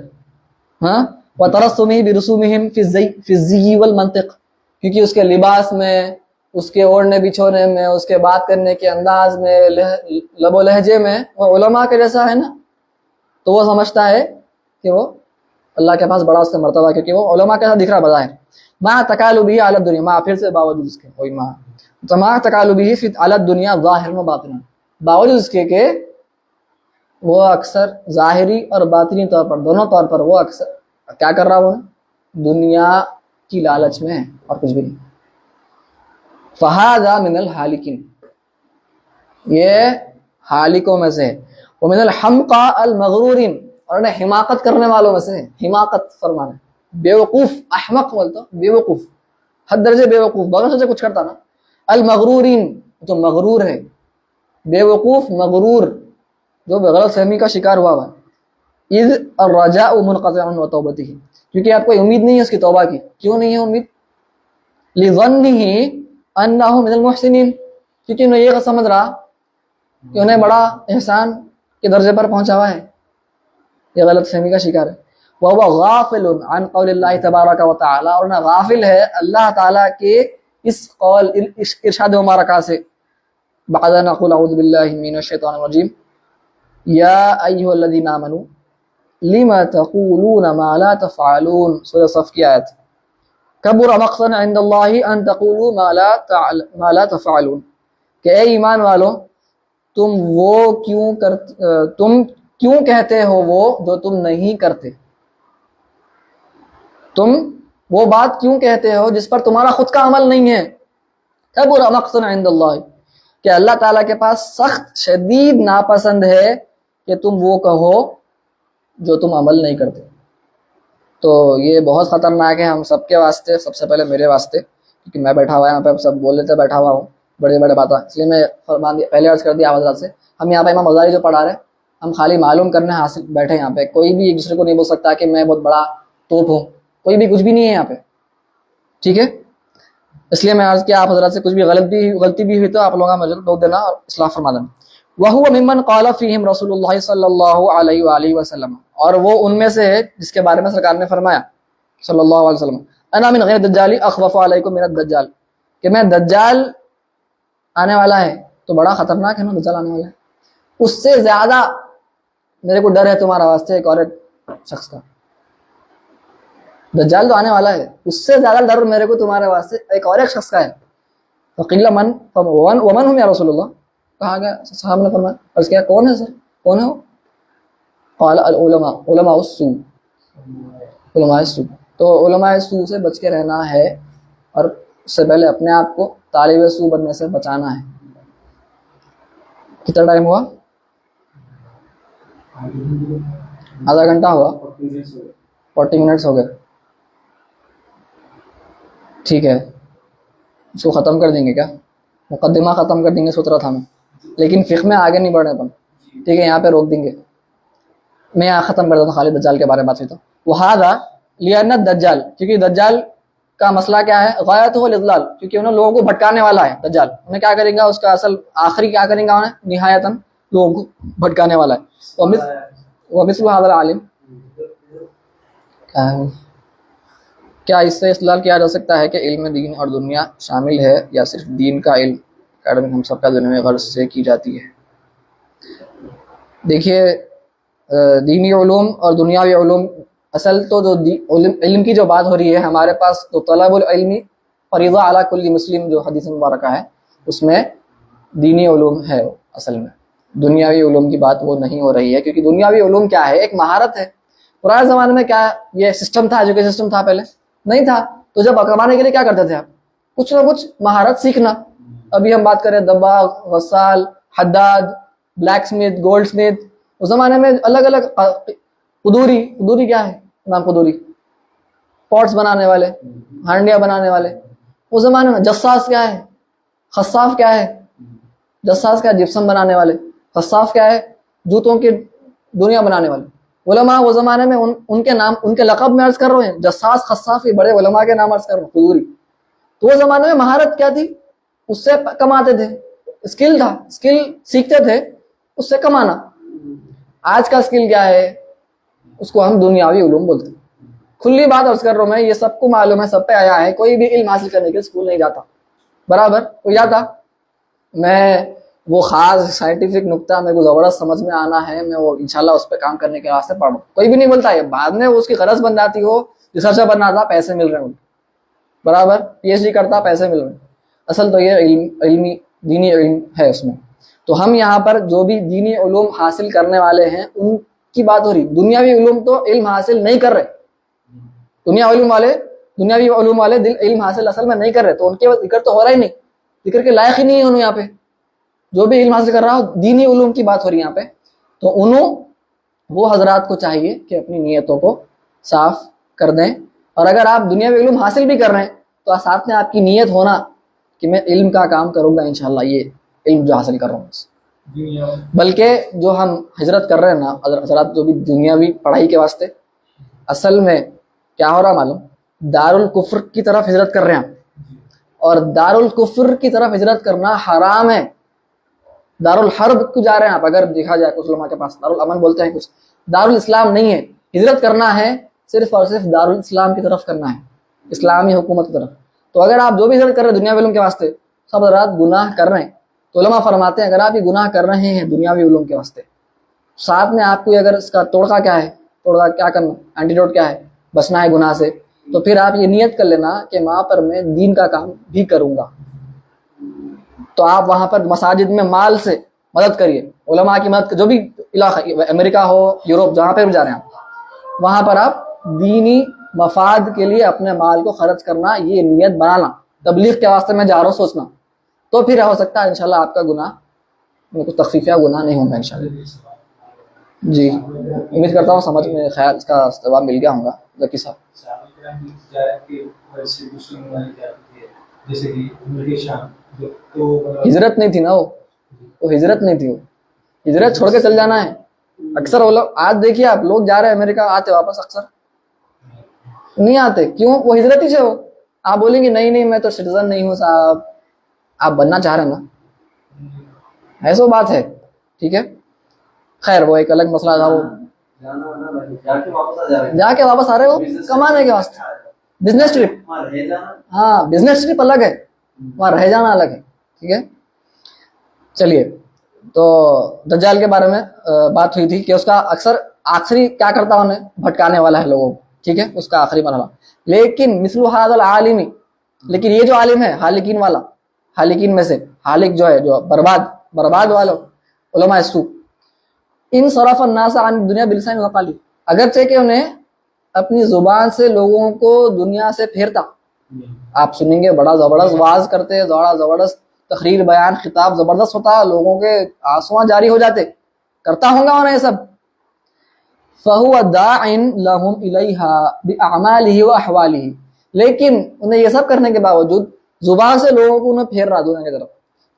ہاں، وترسمہ برسومہم فی الزی والمنطق، کیونکہ اس کے لباس میں، اس کے اوڑھنے بچھونے میں، اس کے بات کرنے کے انداز میں، لب و لہجے میں وہ علماء کے جیسا ہے نا. تو وہ سمجھتا ہے کہ وہ اللہ کے پاس بڑا اس کا مرتبہ ہے، کیونکہ وہ علماء کے ساتھ دکھ رہا بظاہر. مع تکالبہ علی الدنیا، مع پھر سے باوجود اس کے، وہی مع تکالبہ فی علی الدنیا ظاہرا و باطنا، باوجود اس کے کہ وہ اکثر ظاہری اور باطنی طور پر، دونوں طور پر وہ اکثر کیا کر رہا، وہ دنیا کی لالچ میں ہے اور کچھ بھی نہیں. فہذا من الحالکین، یہ حالکوں میں سے ہے. ومن الحمقى المغرورین، اور انہیں حماقت کرنے والوں میں سے ہے. حماقت فرمانا بے وقوف، احمق بولتا بے وقوف، حد درجے بے وقوف، دونوں سے کچھ کرتا نا. المغرورین جو مغرور ہے، بے وقوف مغرور جو غلط فہمی کا شکار ہوا ہے. اذ الرجاء منقطع وتوبته، کیونکہ آپ کو امید نہیں ہے اس کی توبہ کی. کیوں نہیں ہے امید؟ لظنه انه من المحسنین، کیونکہ انہیں یہ سمجھ رہا کہ انہیں بڑا احسان کے درجے پر پہنچا ہوا ہے. یہ غلط فہمی کا شکار ہے. وَهُوَ غَافِلٌ عَنْ قَوْلِ اللَّهِ تَبَارَكَ وَتَعَالَى, اور نہ غافل ہے اللہ تعالیٰ کے اس قول ارشاد مبارکہ سے. بعد ان اقول اعوذ باللہ من الشیطان الرجیم یا ایھا الذین آمنوا لم تقولون ما لا تفعلون, سورہ صف کی آیت. کبر مقتا عند اللہ ان تقولوا ما لا تفعلون, کہ اے ایمان والو تم کیوں کہتے ہو وہ جو تم نہیں کرتے, تم وہ بات کیوں کہتے ہو جس پر تمہارا خود کا عمل نہیں ہے. کبر مقتا عند اللہ, کہ اللہ تعالیٰ کے پاس سخت شدید ناپسند ہے کہ تم وہ کہو جو تم عمل نہیں کرتے. تو یہ بہت خطرناک ہے ہم سب کے واسطے, سب سے پہلے میرے واسطے, کیونکہ میں بیٹھا ہوا یہاں پہ سب بول لیتے بیٹھا ہوا ہوں بڑے بڑے باتیں, اس لیے میں پہلے عرض کر دیا آپ حضرات سے, ہم یہاں پہ امام غزالی جو پڑھا رہے ہم خالی معلوم کرنے حاصل بیٹھے یہاں پہ. کوئی بھی ایک دوسرے کو نہیں بول سکتا کہ میں بہت بڑا توپ ہوں, کوئی بھی کچھ بھی نہیں ہے یہاں پہ, ٹھیک ہے. اس لیے میں عرض کیا آپ حضرات سے کچھ بھی غلطی بھی ہوئی تو آپ لوگوں مجھے روک دینا اور اصلاح فرما دینا. وَهُوَ مِمَّنْ قَالَ فِيهِمْ رَسُولُ اللَّهِ صلی اللہ علیہ وآلہ وسلم, اور وہ ان میں سے ہے جس کے بارے میں سرکار نے فرمایا صلی اللہ علیہ وسلم, انا من غیر دجال اخوف علیکم من الدجال, کہ میں دجال آنے والا ہے تو بڑا خطرناک ہے نا, دجال آنے والا ہے, اس سے زیادہ میرے کو ڈر ہے تمہارا واسطے ایک اور شخص کا. دجال تو آنے والا ہے, اس سے زیادہ ڈر میرے کو تمہارے واسطے ایک اور ایک شخص کا ہے. فقیل من ومن ہم یا رسول اللہ, کہا گیا صحابہ نے فرمایا, عرض کیا کون ہے سر, کون ہے وہ؟ قال العلماء, علماء السوء, علماء السوء. تو علماء السوء سے بچ کے رہنا ہے اور اس سے پہلے اپنے آپ کو طالب سوء بننے سے بچانا ہے. کتنا ٹائم ہوا؟ آدھا گھنٹہ ہوا, 40 منٹس ہو گئے. ٹھیک ہے, اس کو ختم کر دیں گے کیا, مقدمہ ختم کر دیں گے سوچ رہا تھا میں, لیکن فقہ میں آگے نہیں بڑھے اپن, ٹھیک ہے, یہاں پہ روک دیں گے. میں یہاں ختم کر دیتا ہوں, خالد دجال کے بارے میں بات ہوئی تو وہذا لأن الدجال, کیونکہ دجال کا مسئلہ کیا ہے, غایتہ الاضلال, کیونکہ انہوں لوگوں کو بھٹکانے والا ہے دجال. انہیں کیا کریں گا, اس کا اصل آخری کیا کریں گا, انہیں نہایتاً لوگوں کو بھٹکانے والا ہے. ومثل هذا العالم, کیا اس سے استدلال کیا جا سکتا ہے کہ علم دین اور دنیا شامل ہے, یا صرف دین کا علم اکیڈمک ہم سب کا دنیا غرض سے کی جاتی ہے؟ دیکھیے دینی علوم اور دنیاوی علوم, اصل تو جو علم کی جو بات ہو رہی ہے ہمارے پاس, تو طلب العلم فریضہ علی کل مسلم جو حدیث مبارکہ ہے اس میں دینی علوم ہے اصل میں, دنیاوی علوم کی بات وہ نہیں ہو رہی ہے. کیونکہ دنیاوی علوم کیا ہے, ایک مہارت ہے. پرانے زمانے میں کیا یہ سسٹم تھا, ایجوکیشن سسٹم تھا, پہلے نہیں تھا. تو جب کمانے کے لیے کیا کرتے تھے آپ, کچھ نہ کچھ مہارت سیکھنا. ابھی ہم بات کریں دباغ, غسال, حداد, بلیک سمتھ, گولڈ سمتھ, اس زمانے میں الگ الگ. قدوری کیا ہے, نام قدوری, پوٹس بنانے والے, ہانڈیاں بنانے والے اس زمانے میں. جساس کیا ہے, خصاف کیا ہے, جساس کیا ہے, جپسم بنانے والے. خصاف کیا ہے, جوتوں کی دنیا بنانے والے. علماء وہ زمانے میں ان کے نام, ان کے لقب میں عرض کر رہے ہیں, جساس, خصاف, یہ بڑے علماء کے نام عرض کر رہے ہیں. قدوری, تو وہ زمانے میں مہارت کیا تھی, اس سے کماتے تھے. اسکل تھا, اسکل سیکھتے تھے, اس سے کمانا. آج کا اسکل کیا ہے, اس کو ہم دنیاوی علوم بولتے ہیں. کھلی بات عرض کر رہا ہوں میں, یہ سب کو معلوم ہے, سب پہ آیا ہے. کوئی بھی علم حاصل کرنے کے اسکول نہیں جاتا, برابر کوئی جاتا. میں وہ خاص سائنٹیفک نقطہ میرے کو زبردست سمجھ میں آنا ہے, میں وہ انشاءاللہ اس پہ کام کرنے کے واسطے پڑھوں, کوئی بھی نہیں بولتا ہے. بعد میں اس کی غرض بن جاتی ہو, ریسرچر بننا تھا, پیسے مل رہے ہیں, برابر PhD کرتا, پیسے مل رہے ہیں. اصل تو یہ علمی دینی علم ہے اس میں. تو ہم یہاں پر جو بھی دینی علوم حاصل کرنے والے ہیں ان کی بات ہو رہی. دنیاوی علوم تو علم حاصل نہیں کر رہے, دنیاوی علوم والے علم حاصل اصل میں نہیں کر رہے, تو ان کے ذکر تو ہو رہا ہی نہیں, ذکر کے لائق ہی نہیں ہے انہوں. یہاں پہ جو بھی علم حاصل کر رہا ہو, دینی علوم کی بات ہو رہی ہے یہاں پہ. تو وہ حضرات کو چاہیے کہ اپنی نیتوں کو صاف کر دیں. اور اگر آپ دنیاوی علوم حاصل بھی کر رہے ہیں تو ساتھ میں آپ کی نیت ہونا کہ میں علم کا کام کروں گا انشاءاللہ, یہ علم جو حاصل کر رہا ہوں. بلکہ جو ہم ہجرت کر رہے ہیں نا حضرات, جو بھی دنیاوی پڑھائی کے واسطے, اصل میں کیا ہو رہا معلوم, دارالکفر کی طرف ہجرت کر رہے ہیں. اور دارالکفر کی طرف ہجرت کرنا حرام ہے. دارالحرب کو جا رہے ہیں آپ, اگر دیکھا جائے کچھ علماء کے پاس دارالامن بولتے ہیں, کچھ دارالاسلام نہیں ہے. ہجرت کرنا ہے صرف اور صرف دارالاسلام کی طرف کرنا ہے, اسلامی حکومت کی طرف. تو اگر آپ جو بھی ہجرت کر رہے ہیں دنیاوی علوم کے واسطے, سب حضرات گناہ کر رہے ہیں. تو علماء فرماتے ہیں اگر آپ یہ گناہ کر رہے ہیں دنیاوی علوم کے واسطے, ساتھ میں آپ کو اگر اس کا توڑکا کیا ہے, توڑکا کیا کرنا, اینٹیڈوٹ کیا ہے, بچنا ہے گناہ سے, تو پھر آپ یہ نیت کر لینا کہ وہاں پر میں دین کا کام بھی کروں گا. تو آپ وہاں پر مساجد میں مال سے مدد کریے, علماء کی مدد, جو بھی علاقہ, امریکہ ہو, یوروپ, جہاں پہ بھی جا رہے ہیں آپ, وہاں پر آپ دینی مفاد کے لیے اپنے مال کو خرچ کرنا, یہ نیت بنانا, تبلیغ کے واسطے میں جا رہا ہوں سوچنا, تو پھر ہو سکتا ہے انشاءاللہ آپ کا گناہ میں کچھ تخفیف یا گناہ نہیں ہوگا انشاءاللہ. جی امید کرتا ہوں سمجھ میں خیال اس کا جواب مل گیا ہوگا ذکی صاحب. ہجرت نہیں تھی نا, وہ ہجرت نہیں تھی, وہ ہجرت چھوڑ کے چل جانا ہے. اکثر وہ لوگ آج دیکھیے آپ, لوگ جا رہے ہیں امریکہ, آتے واپس اکثر نہیں آتے, کیوں؟ وہ ہجرت ہی سے ہو. آپ بولیں گے نہیں نہیں میں تو سٹیزن نہیں ہوں صاحب, آپ بننا چاہ رہے ہیں نا, ایسو بات ہے, ٹھیک ہے. خیر وہ ایک الگ مسئلہ تھا, وہ جا کے واپس آ رہے ہو کمانے کے واسطے, بزنس ٹرپ. ہاں بزنس ٹرپ الگ ہے, وہاں رہ جانا الگ ہے, ٹھیک ہے. چلیے, تو دجال کے بارے میں بات ہوئی تھی کہ اس کا اکثر آخری کیا کرتا انہیں بھٹکانے والا ہے لوگوں کو, ٹھیک ہے, اس کا آخری مرحلہ. لیکن مثل هذا العالمی, لیکن یہ جو عالم ہے حالکین والا, حالکین میں سے حالک جو ہے, جو برباد والا علماء السوء, ان صرف الناس عن دنیا بلسان وقالی, اگرچہ کہ انہیں اپنی زبان سے لوگوں کو دنیا سے پھیرتا. آپ سنیں گے بڑا زبردست واز کرتے, بڑا زبردست تقریر, بیان, خطاب زبردست ہوتا, لوگوں کے آنسواں جاری ہو جاتے, کرتا ہوں گا انہیں یہ سب. فهو داع لهم الیها باعماله واحواله, لیکن انہیں یہ سب کرنے کے باوجود زبان سے لوگوں کو انہیں پھیر رہا دنیا کی طرف,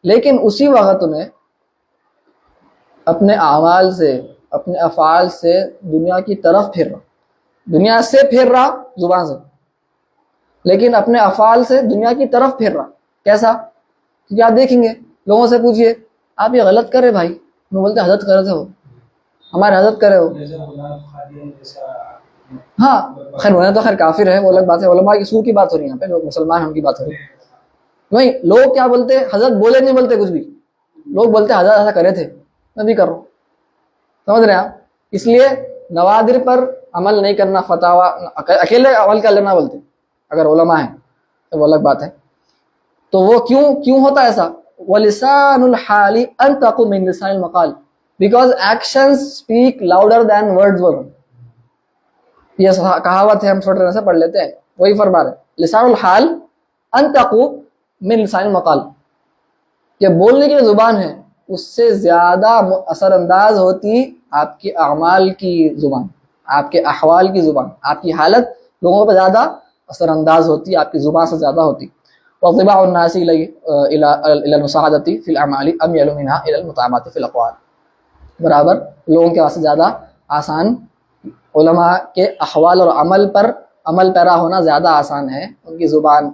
لیکن اسی وقت انہیں اپنے اعمال سے, اپنے افعال سے دنیا کی طرف پھیر رہا, دنیا سے پھیر رہا زبان سے, لیکن اپنے افعال سے دنیا کی طرف پھیر رہا. کیسا؟ کیونکہ آپ دیکھیں گے, لوگوں سے پوچھئے آپ یہ غلط کرے بھائی, وہ بولتے حضرت کر رہے ہو, ہمارے حضرت کرے ہو. ہاں خیر انہیں تو خیر کافر ہے, وہ الگ بات ہے, علماء کی سور کی بات ہو رہی ہے یہاں پہ, لوگ مسلمان ہیں ان کی بات ہو رہی ہے. نہیں, لوگ کیا بولتے, حضرت بولے نہیں بولتے کچھ بھی, لوگ بولتے حضرت ایسا کرے تھے, میں بھی کر رہا ہوں. سمجھ رہے ہیں آپ؟ اس لیے نوادر پر عمل نہیں کرنا, فتاوا اکیلے عمل کر لینا بولتے اگر علماء ہیں تو وہ الگ بات ہے. تو وہ کیوں ہوتا ہے ایسا؟ وَلِسَانُ الْحَالِ أَنْتَقُ مِنْ لِسَانِ الْمَقَالِ, because actions speak louder than words were. یہ کہاوت ہے, ہم چھوٹے رہنے سے پڑھ لیتے ہیں, وہی فرما رہے لسان الحال انتق من لسان المقال, کہ بولنے کی جو زبان ہے اس سے زیادہ اثر انداز ہوتی آپ کی اعمال کی زبان, آپ کے احوال کی زبان, آپ کی حالت لوگوں پہ زیادہ اثر انداز ہوتی, آپ کی زبان سے زیادہ ہوتی. وَطِبَاعُ النَّاسِ إِلَى الْمُسَاعَدَةِ فِي الْأَعْمَالِ أَمْ يَلُ مِنْهَا إِلَى الْمُطَاعَمَةِ فِي الْأَقْوَالِ, برابر لوگوں کے واسطے زیادہ آسان, علماء کے احوال اور عمل پیرا ہونا زیادہ آسان ہے, ان کی زبان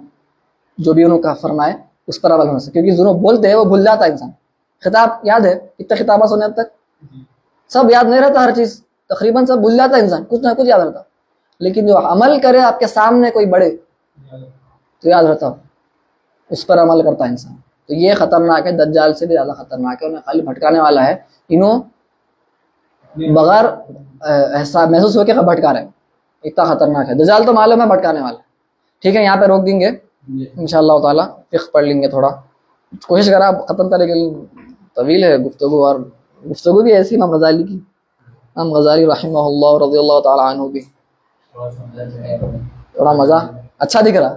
جو بھی انہوں کا فرمائے اس پر عمل ہونے سے, کیونکہ جو بولتے ہیں وہ بھول جاتا ہے انسان. خطاب یاد ہے, کتنے خطابہ سنے اب تک, سب یاد نہیں رہتا, ہر چیز تقریباً سب بھول جاتا ہے انسان, کچھ نہ کچھ یاد رہتا, لیکن جو عمل کرے آپ کے سامنے کوئی بڑے تو یاد رہتا, اس پر عمل کرتا ہے انسان. تو یہ خطرناک ہے, دجال سے بھی زیادہ خطرناک ہے, انہیں خالی بھٹکانے والا ہے, انہوں بغیر احساس محسوس ہو کے بھٹکا رہے ہیں, اتنا خطرناک ہے. دجال تو معلوم ہے بھٹکانے والا ہے. ٹھیک ہے, یہاں پہ روک دیں گے انشاءاللہ تعالی, فقہ پڑھ لیں گے تھوڑا, کوشش کرا ختم کرے گا, طویل ہے گفتگو, اور گفتگو بھی ایسی امام غزالی کی, امام غزالی رحمہ اللہ رضی اللہ تعالی عنہ بھی, تھوڑا مزہ اچھا دکھ رہا.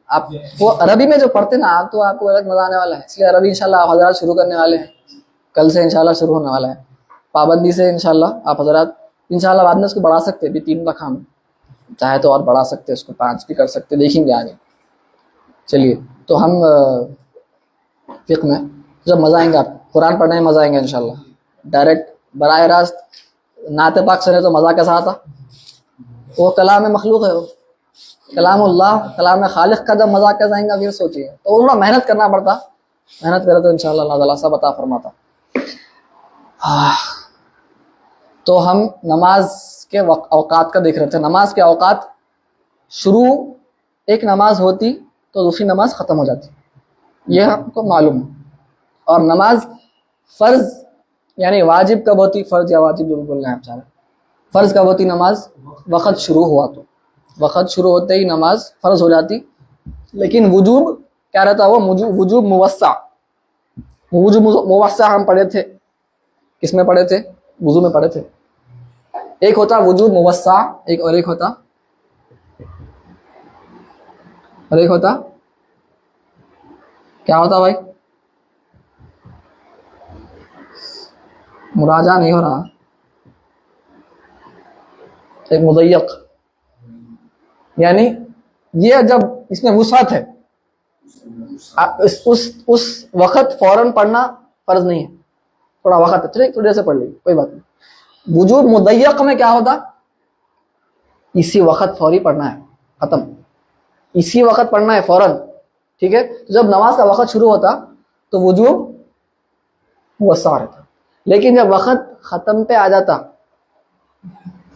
آپ وہ عربی میں جو پڑھتے نا آپ, تو آپ کو الگ مزہ آنے والا ہے, اس لیے عربی انشاءاللہ آپ حضرات شروع کرنے والے ہیں, کل سے انشاءاللہ شروع ہونے والا ہے, پابندی سے انشاءاللہ آپ حضرات انشاءاللہ بعد میں اس کو بڑھا سکتے, بھی 3 رکھا ہم چاہے تو اور بڑھا سکتے, اس کو 5 بھی کر سکتے, دیکھیں گے آگے. چلیے, تو ہم فقہ میں جب مزہ آئیں گے, آپ قرآن پڑھنے میں مزہ آئیں گے انشاءاللہ, ڈائریکٹ براہ راست نعت پاک سنے تو مزہ کیسا آتا, وہ کلام مخلوق ہے, وہ کلام اللہ, کلام خالق کا جب مزہ کیسا آئیں گا پھر سوچیے. تو تھوڑا محنت کرنا پڑتا, محنت کرے تو انشاءاللہ اللہ تعالیٰ سب عطا فرماتا. تو ہم نماز کے اوقات کا دیکھ رہے تھے. نماز کے اوقات شروع ایک نماز ہوتی تو دوسری نماز ختم ہو جاتی، یہ ہم کو معلوم ہے. اور نماز فرض یعنی واجب کب ہوتی، فرض یا واجب جو بھی بول رہے ہیں آپ چاہیں، فرض کب ہوتی نماز؟ وقت شروع ہوا تو، وقت شروع ہوتے ہی نماز فرض ہو جاتی. لیکن وجوب کیا رہتا؟ وہ وجوب موسع. وجوب موسع ہم پڑھے تھے، کس میں پڑھے تھے؟ وضو میں پڑھے تھے. ایک ہوتا وجوب موسع، ایک ہوتا کیا ہوتا بھائی؟ مراجعہ نہیں ہو رہا. ایک مضیق، یعنی یہ جب اس میں وسعت ہے، اس وقت فوراً پڑھنا فرض نہیں ہے، تھوڑا وقت ہے، چلیے تھوڑی دیر سے پڑھ لیجیے کوئی بات نہیں. وجوب مضیق میں کیا ہوتا؟ اسی وقت فوری پڑھنا ہے، ختم، اسی وقت پڑھنا ہے فوراً. ٹھیک ہے، جب نماز کا وقت شروع ہوتا تو وجوب موسع رہتا. لیکن جب وقت ختم پہ آ جاتا،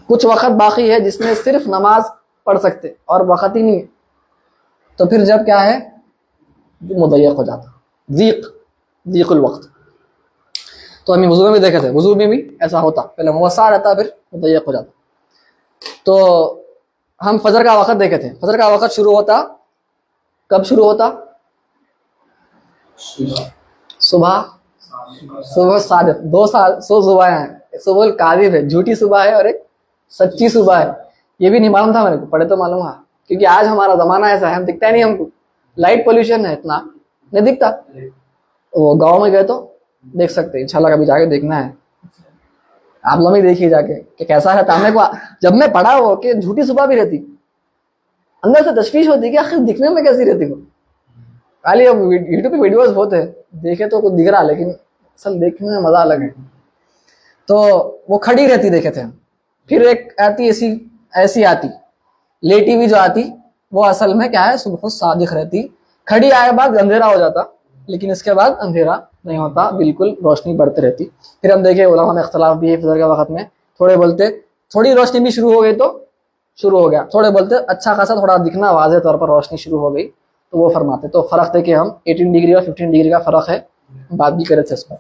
کچھ وقت باقی ہے جس میں صرف نماز پڑھ سکتے اور وقت ہی نہیں ہے، تو پھر جب کیا ہے؟ مضیق ہو جاتا، ضیق الوقت. تو ہمیں وضو میں بھی دیکھے تھے، وضو میں بھی ایسا ہوتا، پہلے موسع رہتا پھر مضیق ہو جاتا. تو ہم فجر کا وقت دیکھے تھے. فجر کا وقت شروع ہوتا کب؟ شروع ہوتا صبح صادق. دو صبح ہیں، صبح الکاذب ہے، جھوٹی صبح ہے، اور ایک سچی صبح ہے. یہ بھی نہیں معلوم تھا میرے کو، پڑھے تو معلوم ہے، کیونکہ آج ہمارا زمانہ ایسا ہے، ہم دکھتا ہی نہیں، ہم کو لائٹ پولوشن ہے، اتنا نہیں دکھتا. وہ گاؤں میں گئے تو دیکھ سکتے ہیں، انشاءاللہ کبھی جا کے دیکھنا ہے. آپ لوگ بھی دیکھیے جا کے کہ کیسا رہتا. ہمیں کو جب میں پڑھا وہ کہ جھوٹی صبح بھی رہتی، اندر سے تشویش ہوتی کہ آخر دکھنے میں کیسی رہتی وہ. خالی اب یوٹیوب پہ ویڈیوز بہت ہے، دیکھے تو کچھ دکھ رہا، لیکن اصل دیکھنے میں مزہ الگ ہے. تو وہ کھڑی رہتی دیکھے تھے. پھر ایک آتی ایسی آتی لیٹی ہوئی جو آتی، وہ اصل میں کیا ہے؟ صبح صادق رہتی. کھڑی آئے بعد اندھیرا ہو جاتا، لیکن اس کے بعد اندھیرا نہیں ہوتا، بالکل روشنی بڑھتے رہتی. پھر ہم دیکھیں علماء میں اختلاف بھی ہے فجر کے وقت میں. تھوڑے بولتے تھوڑی روشنی بھی شروع ہو گئی تو شروع ہو گیا، تھوڑے بولتے اچھا خاصا تھوڑا دکھنا، واضح طور پر روشنی شروع ہو گئی تو وہ فرماتے. تو فرق دیکھیں ہم 18 ڈگری اور 15 ڈگری کا فرق ہے، بات بھی کرے تھے اس پر.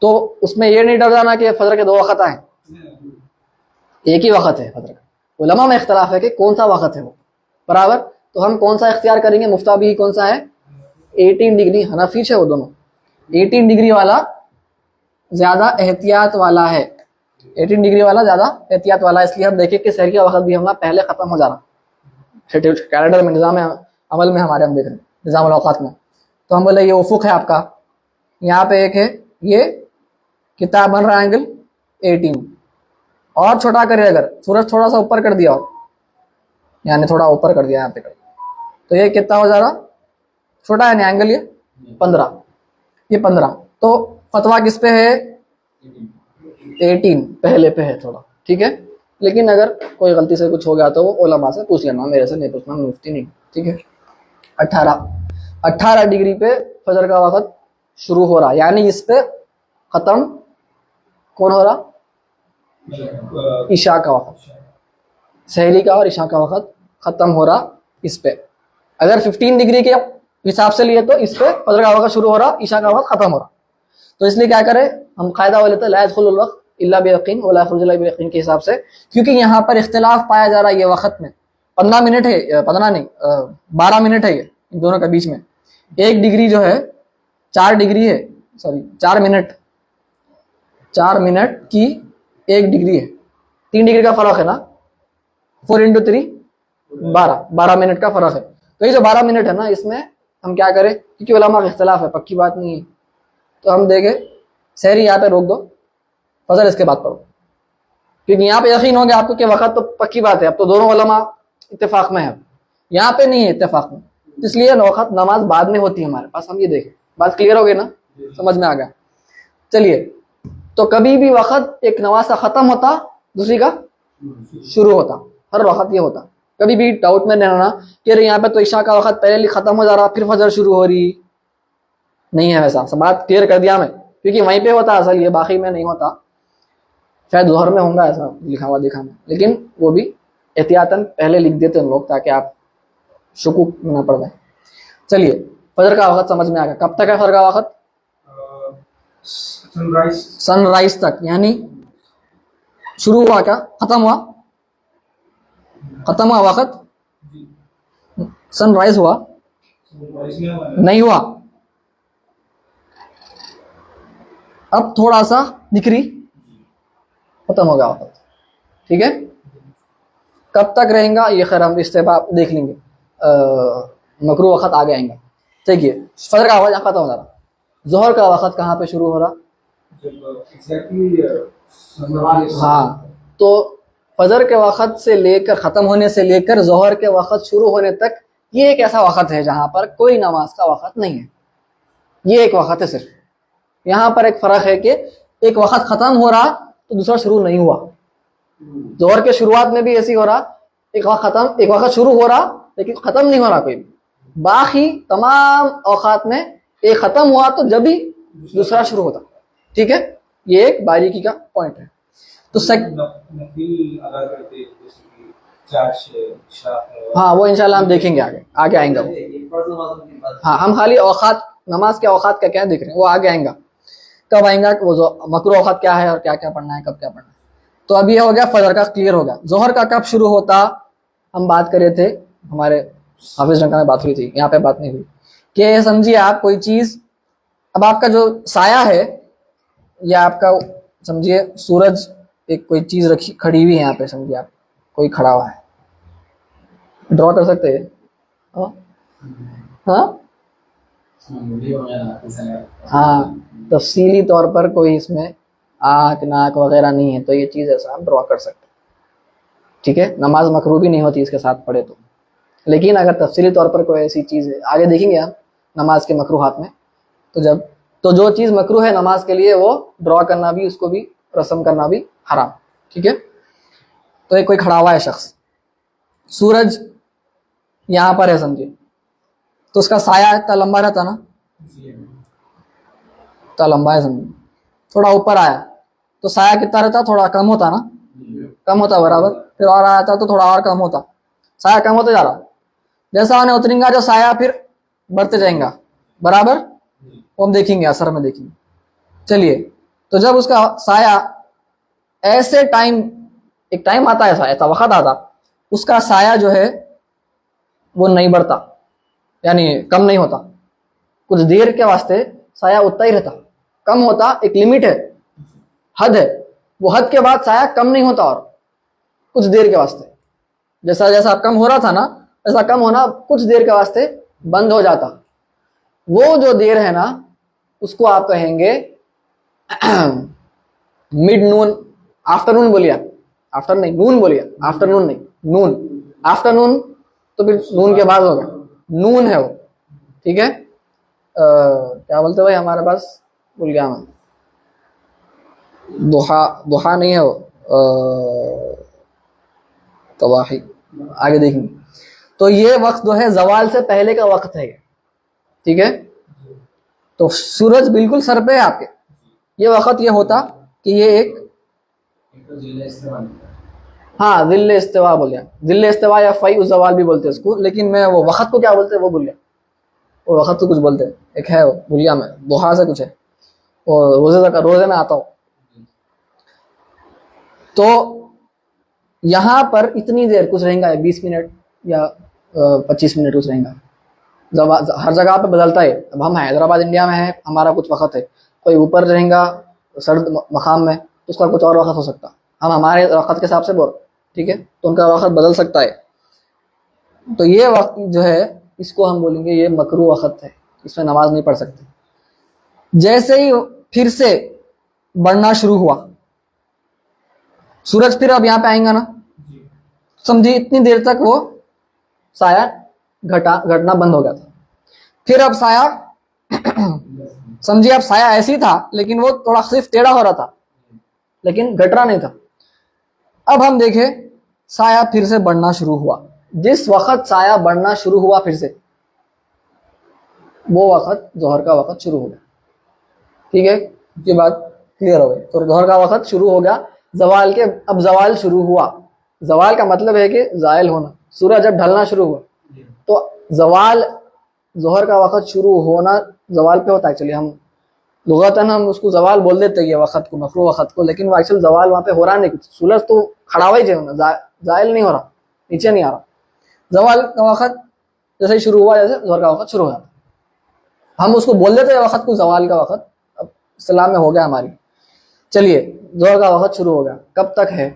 تو اس میں یہ نہیں ڈر جانا کہ فجر کے دو وقت آئیں، ایک ہی وقت ہے فجر کا. علماء میں اختلاف ہے کہ کون سا وقت ہے وہ برابر. تو ہم کون سا اختیار کریں گے؟ مفتہ بھی کون سا ہے؟ 18 ڈگری. حنفی ہے وہ دونوں، 18 ڈگری والا زیادہ احتیاط والا ہے. 18 ڈگری والا زیادہ احتیاط والا، اس لیے ہم دیکھیں کہ سحر کا وقت بھی ہمارا پہلے ختم ہو جانا کیلنڈر میں، نظام عمل میں ہمارے، ہم دیکھ رہے ہیں نظام الاوقات میں. تو ہم بولے یہ افق ہے آپ کا، یہاں پہ ایک ہے، یہ کتاب بن رہا ہے اینگل 18. اور چھوٹا کرے، اگر سورج تھوڑا سا اوپر کر دیا، یعنی تھوڑا اوپر کر دیا یہاں پہ، تو یہ کتنا ہو جا رہا؟ چھوٹا ہے نا اینگل، یہ 15، یہ 15. تو فتویٰ کس پہ ہے؟ 18 پہلے پہ ہے تھوڑا. ٹھیک ہے، لیکن اگر کوئی غلطی سے کچھ ہو گیا تو وہ علماء سے پوچھ لینا، میرے سے نہیں پوچھنا، مفتی نہیں. ٹھیک ہے، 18 ڈگری پہ فجر کا وقت شروع ہو رہا، یعنی اس پہ ختم کون ہو رہا؟ عشاء کا وقت، سحری کا اور عشاء کا وقت ختم ہو رہا اس پہ. اگر 15 ڈگری کے حساب سے لیے تو اس پہ فجر کا وقت شروع ہو رہا، عشاء کا وقت ختم ہو رہا. تو اس لیے کیا کرے ہم قاعدہ وہ لیتے ہیں لا يدخل الوقت الا بيقين ولا يخرج الا بيقين کے حساب سے، کیونکہ یہاں پر اختلاف پایا جا رہا ہے. یہ وقت میں 15 منٹ ہے، 15 نہیں 12 منٹ ہے، یہ ان دونوں کے بیچ میں 1 ڈگری جو ہے 4 ڈگری ہے، سوری 4 منٹ کی 1 ڈگری ہے، 3 ڈگری کا فرق ہے نا، 4 into 3 12 منٹ کا فرق ہے. تو یہ جو 12 منٹ ہے نا، اس میں ہم کیا کریں؟ کیونکہ علماء کا اختلاف ہے، پکی بات نہیں ہے. تو ہم دیکھیں سحری یہاں پہ روک دو، فجر اس کے بعد پڑھو، کیونکہ یہاں پہ یقین ہو گیا آپ کو کہ وقت تو پکی بات ہے. اب تو دونوں علماء اتفاق میں ہیں، یہاں پہ نہیں ہے اتفاق میں، اس لیے وقت نماز بعد میں ہوتی ہے ہمارے پاس. ہم یہ دیکھیں، بات کلیئر ہو گئی نا، سمجھ میں آ گیا. چلیے، تو کبھی بھی وقت ایک نماز کا ختم ہوتا، دوسری کا شروع ہوتا، ہر وقت یہ ہوتا. کبھی بھی ڈاؤٹ میں نہیں رہنا کہ یہاں پہ تو عشاء کا وقت پہلے ختم ہو جا رہا پھر فجر شروع ہو رہی، نہیں ہے ویسا. بات کلیئر کر دیا میں، کیونکہ وہیں پہ ہوتا اصل، یہ باقی میں نہیں ہوتا. شاید ظہر میں ہوں گا ایسا لکھا ہوا دیکھا میں، لیکن وہ بھی احتیاطاً پہلے لکھ دیتے ہیں لوگ تاکہ آپ شکوک میں نہ پڑ جائیں۔ چلیے فجر کا وقت سمجھ میں آ گیا۔ کب تک ہے فجر کا وقت؟ سن رائز تک، یعنی شروع ہوا کیا ختم ہوا؟ ختم ہوا وقت، سن رائز ہوا نہیں ہوا، اب تھوڑا سا دکھ رہی، ختم ہو گیا وقت، ٹھیک ہے۔ کب تک رہیں گا یہ خیر ہم استحباب دیکھ لیں گے، مکروہ وقت آگے آئیں گا۔ دیکھیے فجر کا وقت ختم ہو رہا، ظہر کا وقت کہاں پہ شروع ہو رہا؟ ہاں، تو فجر کے وقت سے لے کر ختم ہونے سے لے کر ظہر کے وقت شروع ہونے تک یہ ایک ایسا وقت ہے جہاں پر کوئی نماز کا وقت نہیں ہے، یہ ایک وقت ہے صرف۔ یہاں پر ایک فرق ہے کہ ایک وقت ختم ہو رہا تو دوسرا شروع نہیں ہوا۔ ظہر کے شروعات میں بھی ایسی ہو رہا، ایک وقت شروع ہو رہا لیکن ختم نہیں ہو رہا کوئی بھی۔ باقی تمام اوقات میں ایک ختم ہوا تو جب ہی دوسرا شروع ہوتا، ٹھیک ہے۔ یہ ایک باریکی کا پوائنٹ ہے۔ تو ہاں وہ انشاءاللہ ہم دیکھیں گے، آگے آئیں گا وہ۔ ہاں ہم خالی اوقات، نماز کے اوقات کا کیا دیکھ رہے ہیں، وہ آگے آئیں گا، کب آئیں گا وہ مکروہ اوقات کیا ہے اور کیا کیا پڑھنا ہے، کب کیا پڑھنا ہے۔ تو اب یہ ہو گیا فجر کا کلیئر ہو گیا۔ ظہر کا کب شروع ہوتا ہم بات کرے تھے، ہمارے حافظ جنگا میں بات ہوئی تھی، یہاں پہ بات نہیں ہوئی کہ سمجھیے آپ کوئی چیز، اب آپ کا جو سایہ ہے یا آپ کا سمجھیے سورج، ایک کوئی چیز رکھی کھڑی ہوئی ہے یہاں پہ، سمجھیے آپ کوئی کھڑا ہوا ہے، ڈرا کر سکتے ہیں؟ ہاں ہاں، تفصیلی طور پر کوئی اس میں آنکھ ناک وغیرہ نہیں ہے تو یہ چیز ایسا ہم ڈرا کر سکتے ہیں، ٹھیک ہے۔ نماز مکروہ بھی نہیں ہوتی اس کے ساتھ پڑھے تو، لیکن اگر تفصیلی طور پر کوئی ایسی چیز ہے، آگے دیکھیں گے ہم نماز کے مکروہات میں، تو جو چیز مکروہ ہے نماز کے لیے وہ ڈرا کرنا بھی، اس کو بھی رسم کرنا بھی حرام، ٹھیک ہے۔ تو ایک کوئی کھڑا ہوا ہے شخص، سورج یہاں پر ہے سمجھے، تو اس کا سایہ اتنا لمبا رہتا نا، اتنا لمبا ہے سمجھے، تھوڑا اوپر آیا تو سایہ کتنا رہتا؟ تھوڑا کم ہوتا نا، کم ہوتا برابر، پھر اور آیا تھا تو تھوڑا اور کم ہوتا، سایہ کم ہوتا جا رہا، جیسا انہیں اتریں گا جو سایہ پھر بڑھتے جائیں گا برابر، وہ ہم دیکھیں گے اثر میں دیکھیں گے۔ چلیے تو جب اس کا سایہ ایسے ٹائم، ایک ٹائم آتا ہے ایسا وقت آتا اس کا سایہ جو ہے وہ نہیں بڑھتا، یعنی کم نہیں ہوتا، کچھ دیر کے واسطے سایہ اتنا ہی رہتا، کم ہوتا، ایک لمٹ ہے، حد ہے، وہ حد کے بعد سایہ کم نہیں ہوتا، اور کچھ دیر کے واسطے جیسا جیسا اب کم ہو رہا تھا نا ایسا کم ہونا کچھ دیر کے واسطے بند ہو جاتا۔ وہ جو دیر ہے نا اس کو آپ کہیں گے مڈ نون، آفٹر نون بولیا، آفٹر نہیں نون بولیا، آفٹر نون نہیں نون، آفٹر نون تو پھر نون کے بعد ہوگا، نون ہے وہ، ٹھیک ہے۔ کیا بولتے بھائی ہمارے پاس، بھول گیا میں، ضحیٰ نہیں ہے وہ، تواحی، آگے دیکھیں گے۔ تو یہ وقت جو ہے زوال سے پہلے کا وقت ہے، ٹھیک ہے۔ تو سورج بالکل سر پہ ہے آپ کے، یہ وقت یہ ہوتا کہ یہ ایک ہاں ذل استوا بولیا، ذل استوا یا فیء الزوال بھی بولتے ہیں اس کو، لیکن میں وہ وقت کو کیا بولتے ہیں وہ بھول گیا، وہ وقت کو کچھ بولتے ہیں، ایک ہے وہ بھول گیا میں، ضحیٰ سے کچھ ہے، وہ روزے میں آتا ہوں۔ تو یہاں پر اتنی دیر کچھ رہیں گا، 20 منٹ یا 25 منٹ کچھ رہیں گا، ہر جگہ پہ بدلتا ہے۔ اب ہم حیدرآباد انڈیا میں ہیں، ہمارا کچھ وقت ہے، کوئی اوپر رہیں گا سرد مقام میں تو اس کا کچھ اور وقت ہو سکتا، ہم ہمارے وقت کے حساب سے بول، ٹھیک ہے، تو ان کا وقت بدل سکتا ہے۔ تو یہ وقت جو ہے اس کو ہم بولیں گے یہ مکروہ وقت ہے، اس میں نماز نہیں پڑھ سکتے۔ جیسے ہی پھر سے بڑھنا شروع ہوا سورج، پھر اب یہاں پہ آئیں گا نا، سمجھیے اتنی دیر تک وہ سایہ گھٹنا بند ہو گیا تھا، پھر اب سایہ سمجھیے اب سایہ ایسی ہی تھا لیکن وہ تھوڑا صرف ٹیڑھا ہو رہا تھا لیکن گھٹ رہا نہیں تھا۔ اب ہم دیکھیں سایہ پھر سے بڑھنا شروع ہوا، جس وقت سایہ بڑھنا شروع ہوا پھر سے وہ وقت ظہر کا وقت شروع ہو گیا، ٹھیک ہے، یہ بات کلیئر ہو گئی۔ تو ظہر کا وقت شروع ہو گیا زوال کے اب زوال شروع ہوا. زوال کا مطلب ہے کہ زائل ہونا. سورج جب ڈھلنا شروع ہوا تو زوال ظہر کا وقت شروع ہونا زوال پہ ہوتا ہے. چلیے ہم لغتاً ہم اس کو زوال بول دیتے ہیں یہ وقت کو, مخلوق وقت کو, لیکن وہ ایکچوئل زوال وہاں پہ ہو رہا نہیں کچھ. سورج تو کھڑا ہوا ہی ہے, زائل نہیں ہو رہا, نیچے نہیں آ رہا. زوال کا وقت جیسے ہی شروع ہوا جیسے ظہر کا وقت شروع ہوا, ہم اس کو بول دیتے ہیں وقت کو زوال کا وقت. اب اسلام میں ہو گیا ہماری. چلیے ظہر کا وقت شروع ہو گیا. کب تک ہے؟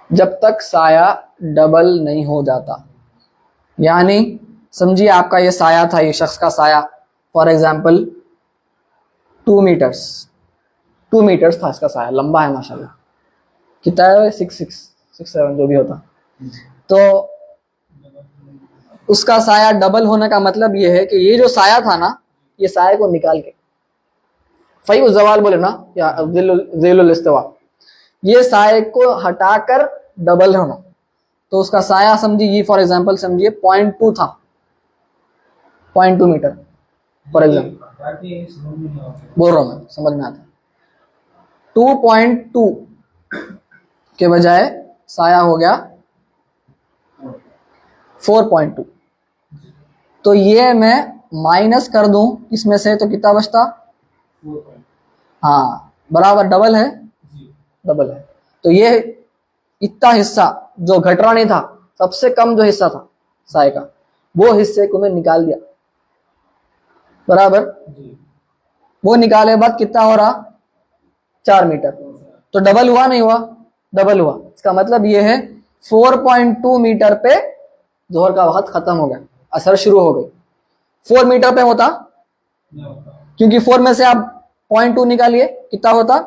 جب تک سایہ ڈبل نہیں ہو جاتا. یعنی سمجھیے آپ کا یہ سایہ تھا, یہ شخص کا سایہ فار ایگزامپل 2 میٹرز تھا اس کا سایہ, لمبا ہے ماشاءاللہ. کتنا ہے؟ 6'7" جو بھی ہوتا. تو اس کا سایہ ڈبل ہونے کا مطلب یہ ہے کہ یہ جو سایہ تھا نا, یہ سایہ کو نکال کے فی الزوال بولے نا, یا ذیل الاستواء, یہ سایہ کو ہٹا کر ڈبل ہونا. تو اس کا سایہ سمجھیے یہ فار ایگزامپل سمجھیے 0.2 تھا, 0.2 میٹر فار ایگزامپل بول رہا ہوں میں, سمجھ میں آتا. 2.2 کے بجائے سایہ ہو گیا 4.2. تو یہ میں مائنس کر دوں اس میں سے تو کتنا بچتا؟ ہاں برابر ڈبل ہے, ڈبل ہے. تو یہ اتنا حصہ جو گھٹ رہا نہیں تھا, سب سے کم جو حصہ تھا سائے کا, وہ حصے کو میں نکال دیا. برابر وہ نکالے بعد کتنا ہو رہا؟ 4 میٹر. تو ڈبل ہوا نہیں ہوا؟ ڈبل ہوا. اس کا مطلب یہ ہے 4.2 میٹر پہ ظہر کا وقت ختم ہو گیا, اثر شروع ہو گئی. 4 میٹر پہ ہوتا, کیونکہ 4 میں سے آپ 0.2 نکالیے کتنا ہوتا؟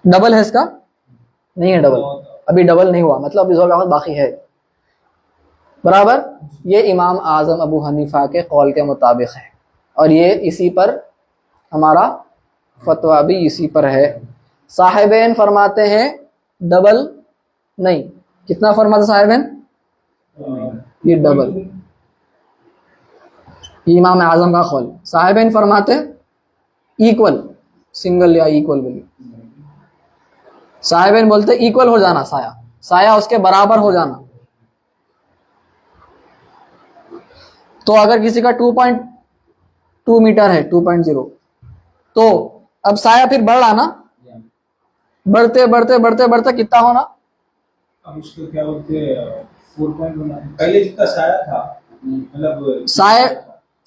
ڈبل ہے اس کا؟ نہیں ہے ڈبل, ابھی ڈبل نہیں ہوا, مطلب ابھی ظہر کا وقت باقی ہے. برابر. یہ امام اعظم ابو حنیفہ کے قول کے مطابق ہے, اور یہ اسی پر ہمارا فتویٰ بھی اسی پر ہے. صاحبین فرماتے ہیں ڈبل نہیں. کتنا فرماتے صاحبین؟ یہ ڈبل. یہ امام اعظم کا قول. صاحبین فرماتے ایکول, سنگل یا ایکول بولی. صاحبین بولتے ایکول ہو جانا, سایہ اس کے برابر ہو جانا. تو اگر کسی کا 2.2 میٹر ہے, 2.0, تو اب سایہ پھر بڑھ رہا نا, بڑھتے بڑھتے بڑھتے بڑھتے کتنا ہونا؟ اب اس کو کیا بولتے ہیں 4.1. پہلے جتنا سایہ تھا مطلب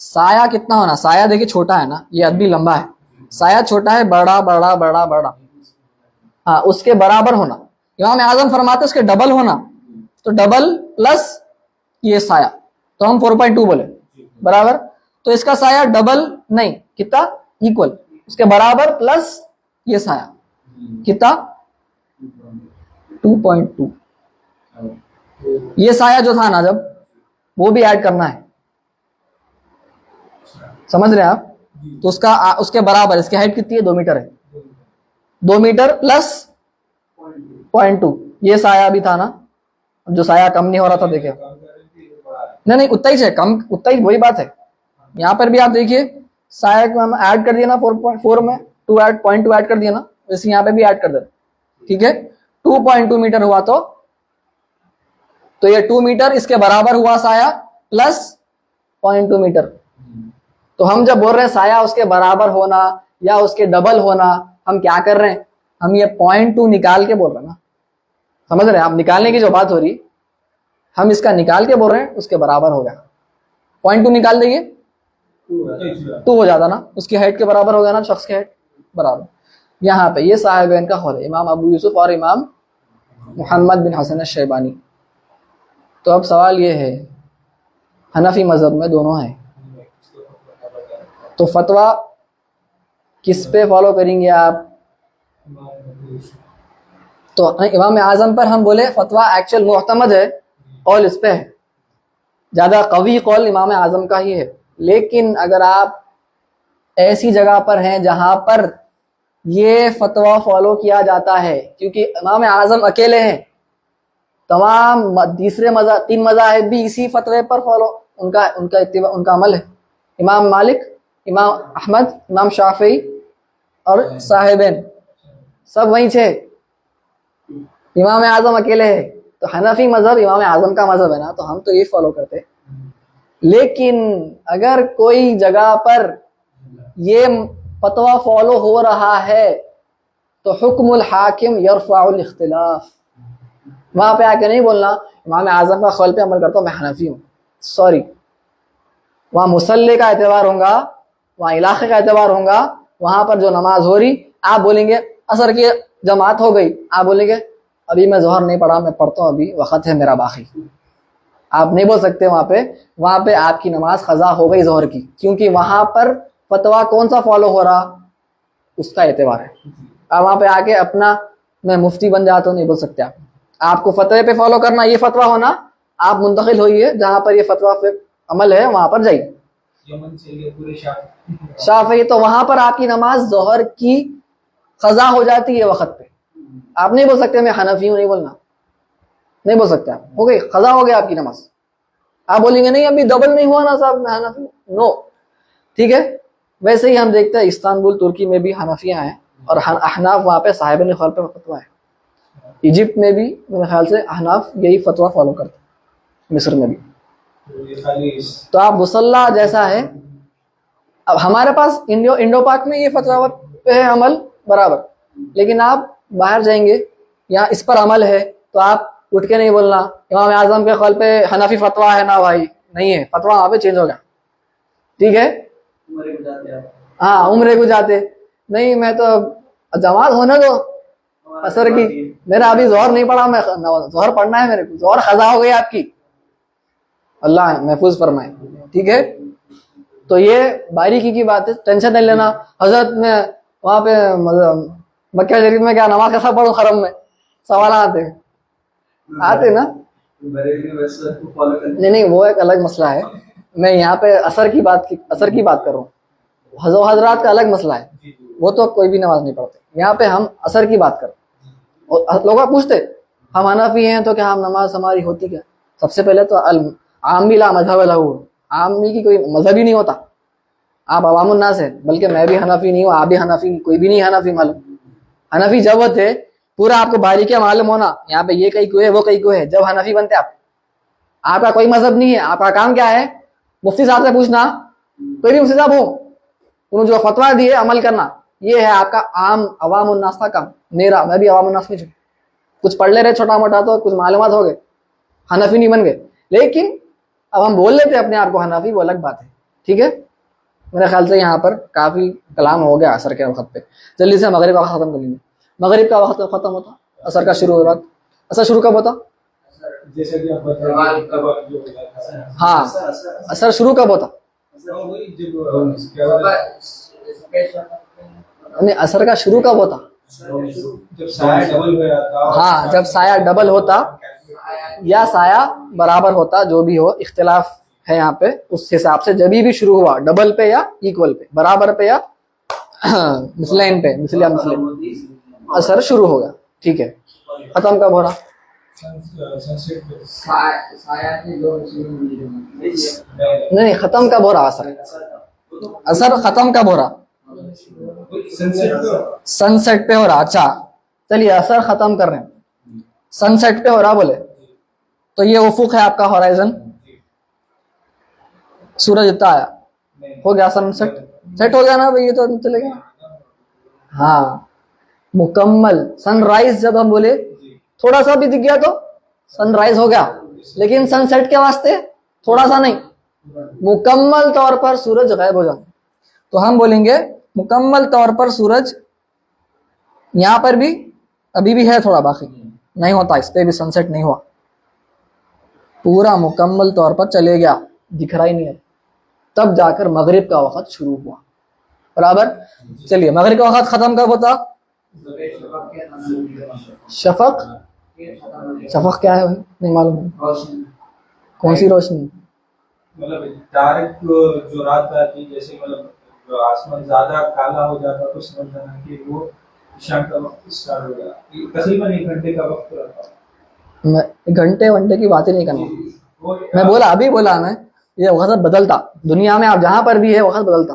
سایہ کتنا ہونا؟ سایہ دیکھیے چھوٹا ہے نا, یہ ابھی لمبا ہے. سایہ چھوٹا ہے, بڑا بڑا بڑا بڑا, ہاں اس کے برابر ہونا. امام اعظم فرماتے اس کے ڈبل ہونا. تو ڈبل پلس یہ سایہ, تو ہم 4.2 بولے برابر. تو اس کا سایہ ڈبل نہیں, کتنا؟ ایکول, اس کے برابر پلس یہ سایہ کتنا؟ 2.2. یہ سایہ جو تھا نا جب, وہ بھی ایڈ کرنا ہے, سمجھ رہے ہیں آپ؟ تو اس کے برابر اس کی ہائٹ کتنی ہے؟ 2 میٹر ہے. 2 میٹر پلس 0.2, یہ سایہ بھی تھا نا, جو سایہ کم نہیں ہو رہا تھا, دیکھیں نہیں اتنا ہی ہے, کم اتنا ہی, وہی بات ہے. یہاں پر بھی آپ دیکھیے سایہ کو ہم ایڈ کر دیا نا 4.4 میں, 0.2 ایڈ کر دیا نا, ویسے یہاں پہ بھی ایڈ کر دیں. ٹھیک ہے, 2.2 میٹر ہوا تو یہ 2 میٹر اس کے برابر ہوا سایہ پلس 0.2 میٹر. تو ہم جب بول رہے ہیں سایہ اس کے برابر ہونا یا اس کے ڈبل ہونا, ہم کیا کر رہے ہیں؟ ہم یہ 0.2 نکال کے بول رہے ہیں نا, سمجھ رہے ہیں آپ؟ نکالنے کی جو بات ہو رہی, ہم اس کا نکال کے بول رہے ہیں, اس کے برابر ہو گیا. 0.2 نکال دیں گے 2 ہو جاتا نا, اس کی ہائٹ کے برابر ہو گیا نا, شخص کی ہائٹ برابر. یہاں پہ یہ صاحبین کا قول ہے, امام ابو یوسف اور امام محمد بن حسن الشیبانی. تو اب سوال یہ ہے, حنفی مذہب میں دونوں ہیں, تو فتویٰ کس پہ فالو کریں گے آپ؟ تو امام اعظم پر ہم بولے فتویٰ ایکچوئل معتمد ہے, قول اس پہ ہے, زیادہ قوی قول امام اعظم کا ہی ہے. لیکن اگر آپ ایسی جگہ پر ہیں جہاں پر یہ فتویٰ فالو کیا جاتا ہے, کیونکہ امام اعظم اکیلے ہیں, تمام تیسرے مذہب 3 مذاہب بھی اسی فتوے پر فالو, ان کا اتباع, ان کا عمل ہے. امام مالک, امام احمد, امام شافعی اور صاحبین سب وہیں تھے. امام اعظم اکیلے ہے. تو حنفی مذہب امام اعظم کا مذہب ہے نا, تو ہم تو یہ فالو کرتے. لیکن اگر کوئی جگہ پر یہ فتویٰ فالو ہو رہا ہے تو حکم الحاکم یرفع الاختلاف. وہاں پہ آ کے نہیں بولنا امام اعظم کا قول پہ عمل کرتا ہوں میں حنفی ہوں. سوری, وہاں مصلی کا اعتبار ہوگا, وہاں علاقے کا اعتبار ہوگا. وہاں پر جو نماز ہو رہی آپ بولیں گے عصر کی جماعت ہو گئی, آپ بولیں گے ابھی میں ظہر نہیں پڑھا, میں پڑھتا ہوں, ابھی وقت ہے میرا باقی. آپ نہیں بول سکتے وہاں پہ آپ کی نماز قضا ہو گئی ظہر کی, کیونکہ وہاں پر فتویٰ کون سا فالو ہو رہا اس کا اعتبار ہے. آپ وہاں پہ آ کے اپنا میں مفتی بن جاتا ہوں نہیں بول سکتے. آپ کو فتوے پہ فالو کرنا, یہ فتویٰ ہونا, آپ منتقل ہوئیے جہاں پر یہ فتویٰ پہ عمل ہے وہاں پر جائیے. شافعی تو وہاں پر آپ کی نماز ظہر کی قضا ہو جاتی ہے وقت پہ. آپ نہیں بول سکتے میں حنفی ہوں, نہیں بولنا, نہیں بول سکتے. آپ ہو گئی قضا ہو گیا آپ کی نماز. آپ بولیں گے نہیں ابھی ڈبل نہیں ہوا نا صاحب میں حنفی ہوں, نو. ٹھیک ہے, ویسے ہی ہم دیکھتے ہیں استنبول ترکی میں بھی حنفیاں ہیں اور احناف وہاں پہ صاحب خال پہ فتویٰ ہے. ایجپٹ میں بھی میرے خیال سے احناف یہی فتویٰ فالو کرتے ہیں, مصر میں بھی. تو آپ مصلی جیسا ہے. اب ہمارے پاس انڈو پاک میں یہ فتویٰ پہ ہے عمل برابر, لیکن آپ باہر جائیں گے یہاں اس پر عمل ہے تو آپ اٹھ کے نہیں بولنا امام اعظم کے قول پہ حنفی فتویٰ ہے نا بھائی, نہیں ہے, فتویٰ وہاں پہ چینج ہو گیا. ٹھیک ہے, ہاں عمرے کو جاتے نہیں, میں تو جماعت ہونے دو عصر کی, میرا ابھی ظہر نہیں پڑا, میں ظہر پڑھنا ہے میرے کو, ظہر قضا ہو گئی آپ کی, اللہ محفوظ فرمائے. ٹھیک ہے, تو یہ باریکی کی بات ہے, ٹینشن نہیں لینا. حضرت میں وہاں پہ مکہ شریف میں کیا نماز کیسا پڑھوں حرم میں, سوال آتے نا. نہیں وہ ایک الگ مسئلہ ہے. میں یہاں پہ عصر کی بات کر رہا ہوں. حضرات کا الگ مسئلہ ہے, وہ تو کوئی بھی نماز نہیں پڑھتے. یہاں پہ ہم عصر کی بات کر رہے ہیں. اور لوگ پوچھتے ہم حنفی ہیں تو کیا ہم نماز ہماری ہوتی کیا؟ سب سے پہلے تو عامی لا مذہب لہو, عامی کی کوئی مذہب ہی نہیں ہوتا. آپ عوام الناس ہیں, بلکہ میں بھی حنفی نہیں ہوں, آپ بھی حنفی نہیں, کوئی بھی نہیں حنفی معلوم. حنفی جب ہوتے پورا آپ کو باریکیاں معلوم ہونا, یہاں پہ یہ کہیں کو ہے وہ کہیں کو ہے, جب حنفی بنتے آپ کا کوئی مذہب نہیں ہے. آپ کا کام کیا ہے؟ مفتی صاحب سے پوچھنا, کوئی بھی مفتی صاحب ہو, انہوں جو فتویٰ دیے عمل کرنا, یہ ہے آپ کا عوام الناس کا کام. میں بھی عوام الناس میں چھو, کچھ پڑھ لے رہے چھوٹا موٹا تو کچھ معلومات ہو گئے, حنفی نہیں بن گئے. لیکن اب ہم بول لیتے اپنے آپ کو حنفی, وہ الگ بات ہے. ٹھیک ہے, میرے خیال سے یہاں پر کافی کلام ہو گیا عصر کے وقت پہ. جلدی سے مغرب کا وقت ختم کر لیں گے. مغرب کا وقت ختم ہوتا, عصر کا شروع ہو رہا. عصر شروع کب ہوتا؟ ہاں, عصر شروع کب ہوتا؟ نہیں, عصر کا شروع کب ہوتا؟ ہاں, جب سایہ ڈبل ہوتا یا سایہ برابر ہوتا, جو بھی ہو, اختلاف ہے یہاں پہ. اس حساب سے جب بھی شروع ہوا, ڈبل پہ یا ایکول پہ, برابر پہ یا مثلین پہ, عصر شروع ہو گیا. ٹھیک ہے, ختم کب ہو رہا؟ نہیں, ختم کب ہو رہا عصر؟ عصر ختم کب ہو رہا؟ سن سیٹ پہ ہو رہا. اچھا چلیے, عصر ختم کر رہے ہیں, سن سیٹ پہ ہو رہا بولے تو یہ افق ہے آپ کا, ہورائزن. سورج اتنا آیا, ہو گیا سن سیٹ ہو گیا نا بھائی, یہ تو چلے گا. ہاں, مکمل سن رائز جب ہم بولے تھوڑا سا بھی دکھ گیا تو سن رائز ہو گیا, لیکن سن سیٹ کے واسطے تھوڑا سا نہیں, مکمل طور پر سورج غائب ہو جاتا. تو ہم بولیں گے مکمل طور پر سورج, یہاں پر بھی ابھی بھی ہے تھوڑا باقی, نہیں ہوتا, اس پہ بھی سن سیٹ نہیں ہوا, پورا مکمل طور پر چلے گیا, دکھ رہا ہی نہیں ہے. تب جا کر مغرب کا وقت شروع ہوا. برابر. چلیے, مغرب کا وقت ختم کب ہوتا؟ شفق. شفق کیا ہے بھائی؟ نہیں معلوم. کون سی روشنی؟ مطلب ڈائریکٹ جو رات آتی, جیسے مطلب جو آسمان زیادہ کالا ہو جاتا تو سمجھ جانا کہ وہ شام کا وقت اسٹارٹ ہو گیا. تقریباً 1 گھنٹے کا وقت رہتا. گھنٹے کی بات ہی نہیں کرنا. میں بولا, ابھی بولا میں, یہ وقت بدلتا دنیا میں, آپ جہاں پر بھی ہے وقت بدلتا.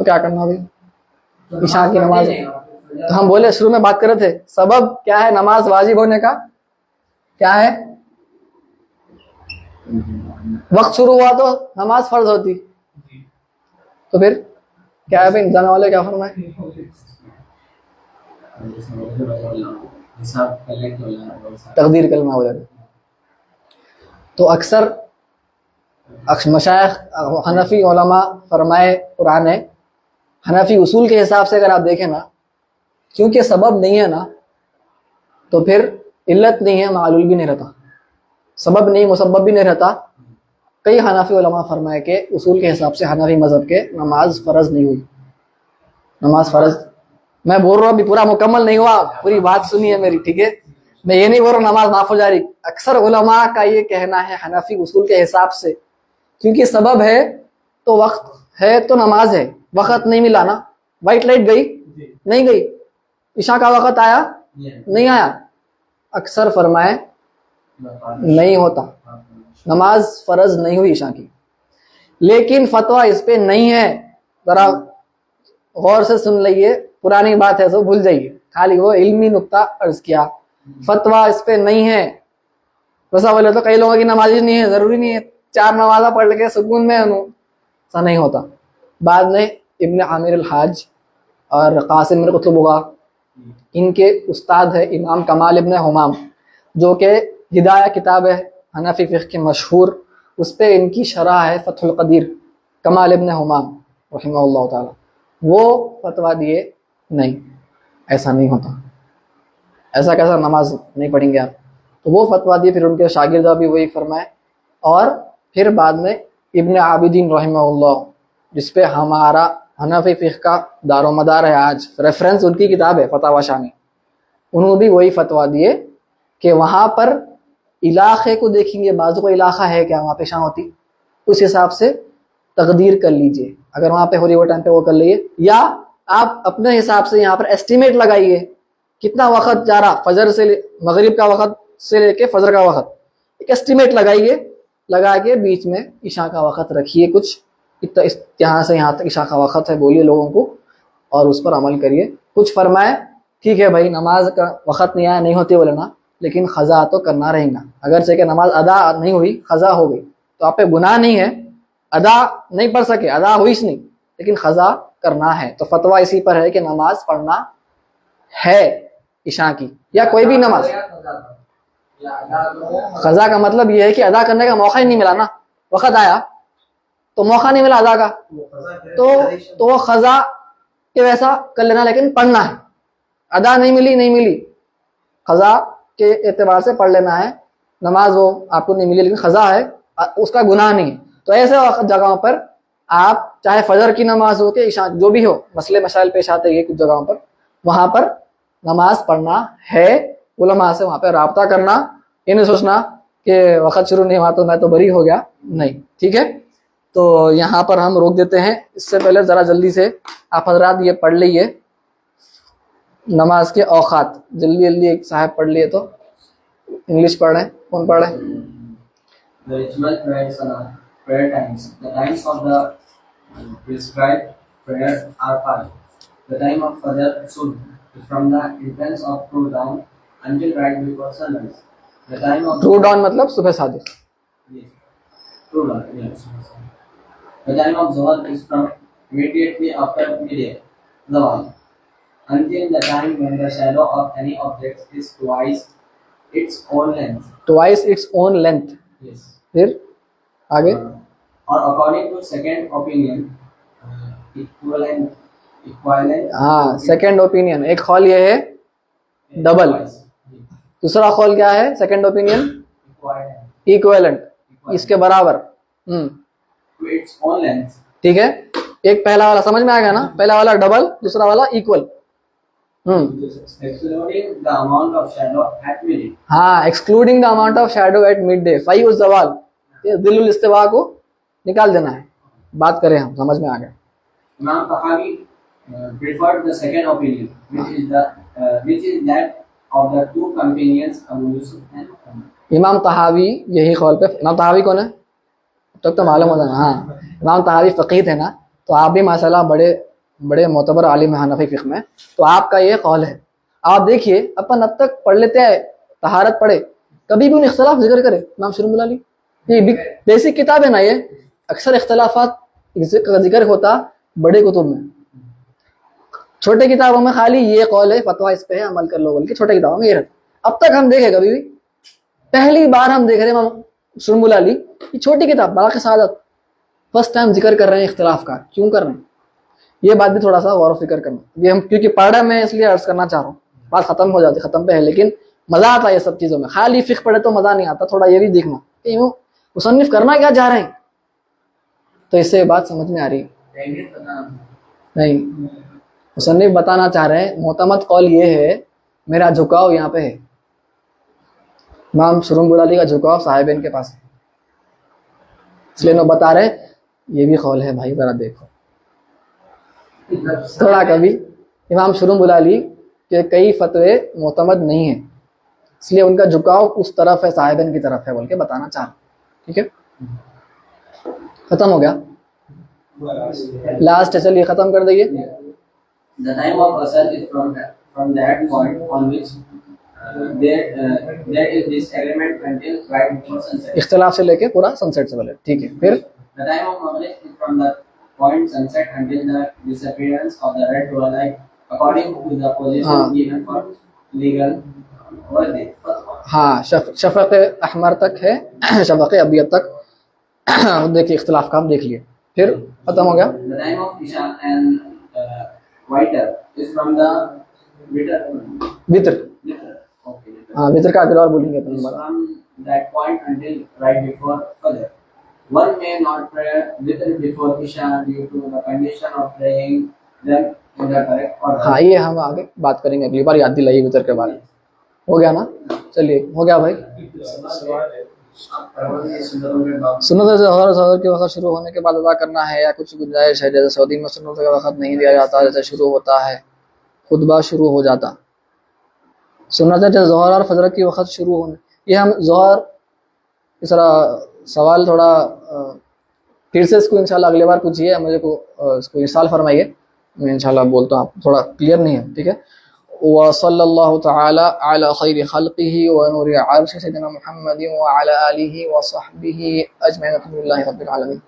تو کیا کرنا بھائی عشاء کی نماز؟ تو ہم بولے شروع میں بات کر رہے تھے سبب کیا ہے نماز واجب ہونے کا؟ کیا ہے؟ وقت شروع ہوا تو نماز فرض ہوتی. تو پھر کیا ہے بھائی انتظام والے کیا فرمائے؟ تقدیر کلمہ ہو جاتی. تو اکثر مشائخ حنفی علماء فرمائے قرآن ہے حنفی اصول کے حساب سے اگر آپ دیکھیں نا کیونکہ سبب نہیں ہے نا تو پھر علت نہیں ہے معلول بھی نہیں رہتا, سبب نہیں مسبب بھی نہیں رہتا. کئی حنفی علماء فرمائے کہ اصول کے حساب سے حنفی مذہب کے نماز فرض نہیں ہوئی. نماز فرض میں بول رہا ہوں ابھی پورا مکمل نہیں ہوا, پوری بات سنی ہے میری, ٹھیک ہے؟ میں یہ نہیں بول رہا نماز نافذ جاری. اکثر علماء کا یہ کہنا ہے حنفی اصول کے حساب سے کیونکہ سبب ہے تو وقت ہے تو نماز ہے. وقت نہیں ملا نا, وائٹ لائٹ گئی نہیں گئی, عشاء کا وقت آیا نہیں آیا, اکثر فرمائے نہیں ہوتا, نماز فرض نہیں ہوئی عشاء کی. لیکن فتویٰ اس پہ نہیں ہے, ذرا غور سے سن لئیے, پرانی بات ہے تو بھول جائیے, خالی وہ علمی نقطہ عرض کیا, فتویٰ اس پہ نہیں ہے. ویسا بولے تو کئی لوگوں کی نماز ہی نہیں ہے, ضروری نہیں ہے 4 نمازیں پڑھ کے سکون میں انہوں, ایسا نہیں ہوتا. بعد میں ابن عامر الحاج اور قاسم بن قطب بغا ان کے استاد ہے امام کمال ابن حمام جو کہ ہدایہ کتاب ہے حنفی فقہ کی مشہور, اس پہ ان کی شرح ہے فتح القدیر, کمال ابن حمام رحمہ اللہ تعالی. وہ فتویٰ دیے نہیں ایسا نہیں ہوتا, ایسا کیسا نماز نہیں پڑھیں گے آپ, تو وہ فتویٰ دیے. پھر ان کے شاگردہ بھی وہی فرمائے. اور پھر بعد میں ابن عابدین رحمہ اللہ جس پہ ہمارا حنفی فقہ کا دار و مدار ہے آج, ریفرنس ان کی کتاب ہے فتاوی شامی, انہوں بھی وہی فتویٰ دیے کہ وہاں پر علاقے کو دیکھیں گے, بازو کا علاقہ ہے کیا وہاں پہ شام ہوتی, اس حساب سے تقدیر کر لیجئے, اگر وہاں پہ ہو رہی وہ ٹائم پہ وہ کر لیے, یا آپ اپنے حساب سے یہاں پر ایسٹیمیٹ لگائیے کتنا وقت جا رہا, فجر سے مغرب کا وقت سے لے کے فجر کا وقت, ایک ایسٹیمیٹ لگائیے, لگا کے بیچ میں عشاء کا وقت رکھیے, کچھ یہاں سے یہاں تک عشاء کا وقت ہے بولیے لوگوں کو اور اس پر عمل کریے. کچھ فرمائے ٹھیک ہے بھائی نماز کا وقت نہیں آیا نہیں ہوتی بولنا, لیکن قضا تو کرنا رہے گا, اگرچہ کہ نماز ادا نہیں ہوئی قضا ہو گئی تو آپ پہ گناہ نہیں ہے, ادا نہیں پڑھ سکے ادا ہوئی نہیں لیکن قضا کرنا ہے. تو فتویٰ اسی پر ہے کہ نماز پڑھنا ہے عشاء کی یا کوئی بھی نماز. قضا کا مطلب یہ ہے کہ ادا کرنے کا موقع ہی نہیں ملا نا, وقت آیا تو موقع نہیں ملا ادا کا, تو وہ قضا کے ویسا کر لینا, لیکن پڑھنا ہے. ادا نہیں ملی قضا کے اعتبار سے پڑھ لینا ہے. نماز وہ آپ کو نہیں ملی لیکن قضا ہے, اس کا گناہ نہیں ہے. تو ایسے جگہوں پر آپ چاہے فجر کی نماز ہو کہ عشاء جو بھی ہو, مسئلے مسائل پیش آتے ہیں کچھ جگہوں پر, وہاں پر نماز پڑھنا ہے. علماء سے وہاں پہ رابطہ کرنا, یہ نہیں سوچنا کہ وقت شروع نہیں ہوا تو میں تو بری ہو گیا, نہیں. ٹھیک ہے, تو یہاں پر ہم روک دیتے ہیں. اس سے پہلے ذرا جلدی سے آپ حضرات یہ پڑھ لیے نماز کے اوقات, جلدی ایک صاحب پڑھ لیے تو انگلش پڑھ رہے ہیں, کون پڑھ رہے ہیں؟ The ritual prayer times. The times of the prescribed prayer are 5. The time of Fajr Subh is from the entrance of true dawn until right before sunrise. The time of true dawn مطلب صبح صادق. Yes. True dawn. Yes. The time of Zuhr is from immediately after midday, Zawal, until the time when the shadow of any object is twice its own length. Twice its own length. Yes. پھر آگے or according to second opinion, equivalent. ہاں second opinion, ایک قول یہ ہے double, دوسرا قول کیا ہے سیکنڈ اوپینین ایکویلنٹ, اس کے برابر. To its own length. ٹھیک ہے, ایک پہلا والا سمجھ میں آ گیا نا, پہلا والا ڈبل دوسرا والا equal. Excluding the amount of shadow at midday. ہاں excluding the amount of shadow at midday, فی الزوال, یہ ذل الاستواء کو نکال دینا ہے. بات کریں ہم, سمجھ میں آ گیا. Imam Tahawi preferred the second opinion, which is that of the two companions Abu Yusuf and Umar. امام طحاوی یہی قول پہ. امام طحاوی کون ہے تب تو معلوم ہوتا ہے. ہاں امام طحاوی فقیہ تھے نا, تو آپ بھی ماشاءاللہ بڑے بڑے معتبر عالم ہیں حنفی فقہ میں، تو آپ کا یہ قول ہے. آپ دیکھیے اپن اب تک پڑھ لیتے ہیں طہارت پڑھے، کبھی بھی ان اختلاف ذکر کرے امام شروع ملالی. یہ بیسک کتاب ہے نا، یہ اکثر اختلافات کا ذکر ہوتا بڑے کتب میں. چھوٹے کتابوں میں خالی یہ قول ہے، فتویٰ اس پہ ہے، عمل کر لو بول کے چھوٹے کتابوں میں یہ رہتا. اب تک ہم دیکھے کبھی بھی پہلی بار ہم دیکھ رہے ہیں امام شروع ملالی یہ چھوٹی کتاب باقی سعادت فرسٹ ٹائم ذکر کر رہے ہیں اختلاف کا. کیوں کر رہے ہیں یہ بات بھی تھوڑا سا غور و فکر کرنا. یہ ہم کیونکہ پڑھ رہے میں اس لیے عرض کرنا چاہ رہا ہوں، بات ختم ہو جاتی ختم پہ ہے، لیکن مزہ آتا ہے یہ سب چیزوں میں. خالی فقہ پڑھے تو مزہ نہیں آتا، تھوڑا یہ بھی دیکھنا کہ یوں مصنف کرنا کیا چاہ رہے ہیں. تو اس سے بات سمجھ میں آ رہی نہیں. مصنف بتانا چاہ رہے ہیں معتمد قول یہ ہے، میرا جھکاؤ یہاں پہ ہے، امام شروع ملالی کا جھکاؤ صاحبین کے پاس ہے، اس لیے وہ بتا رہے یہ بھی قول ہے بھائی ذرا دیکھو. تھوڑا کبھی امام شروع ملالی کے کئی فتوے معتمد نہیں ہیں، اس لیے ان کا جھکاؤ اس طرف ہے، صاحبین کی طرف ہے بول کے بتانا چاہ رہے. ٹھیک ہے ختم ہو گیا. لاسٹ ہے، چلیے ختم کر دئیے. The time of asal is from that point on which there is disagreement until right before sunset. اختلاف سے لے کے پورا سن سیٹ سے پہلے. ٹھیک ہے پھر The time of maghrib is from the point sunset until the disappearance of the red dot light according to the position given for legal fatwa. ہاں شفق احمر تک ہے، شفق ابیض تک دیکھیے اختلاف کا ہم دیکھ لیے. پھر ختم ہو گیا. The time of isha and whiter is from the وطر. Okay. ہاں وطر کا اگر اور بولیں گے اپنے Is بارے. from that point until right before fajr. One may not pray witr before isha due to the condition of praying them in the correct order. ہاں یہ ہم آگے بات کریں گے اگلی بار. یاد دلائیے وطر کے بارے میں. ہو گیا نا؟ چلیے ہو گیا بھائی. سنت ظہر کے وقت شروع ہونے کے بعد ادا کرنا ہے یا کچھ گنجائش ہے؟ جیسے سعودی میں سنت کا وقت نہیں دیا جاتا، جیسے شروع ہوتا ہے خطبہ شروع ہو جاتا. سنت ہے ظہر اور فجر کی وقت شروع ہونے. یہ ہم ظہر اس طرح سوال تھوڑا پھر سے اس کو انشاءاللہ اگلی بار پوچھیے، مجھے کو اس کو ارسال فرمائیے، میں انشاءاللہ بولتا ہوں. آپ تھوڑا کلیئر نہیں ہے. ٹھیک ہے. وصلی اللہ تعالی علی خیر خلقہ ونور عرش سیدنا محمد وعلی آلہ وصحبہ اجمعین. الحمد للہ رب العالمین.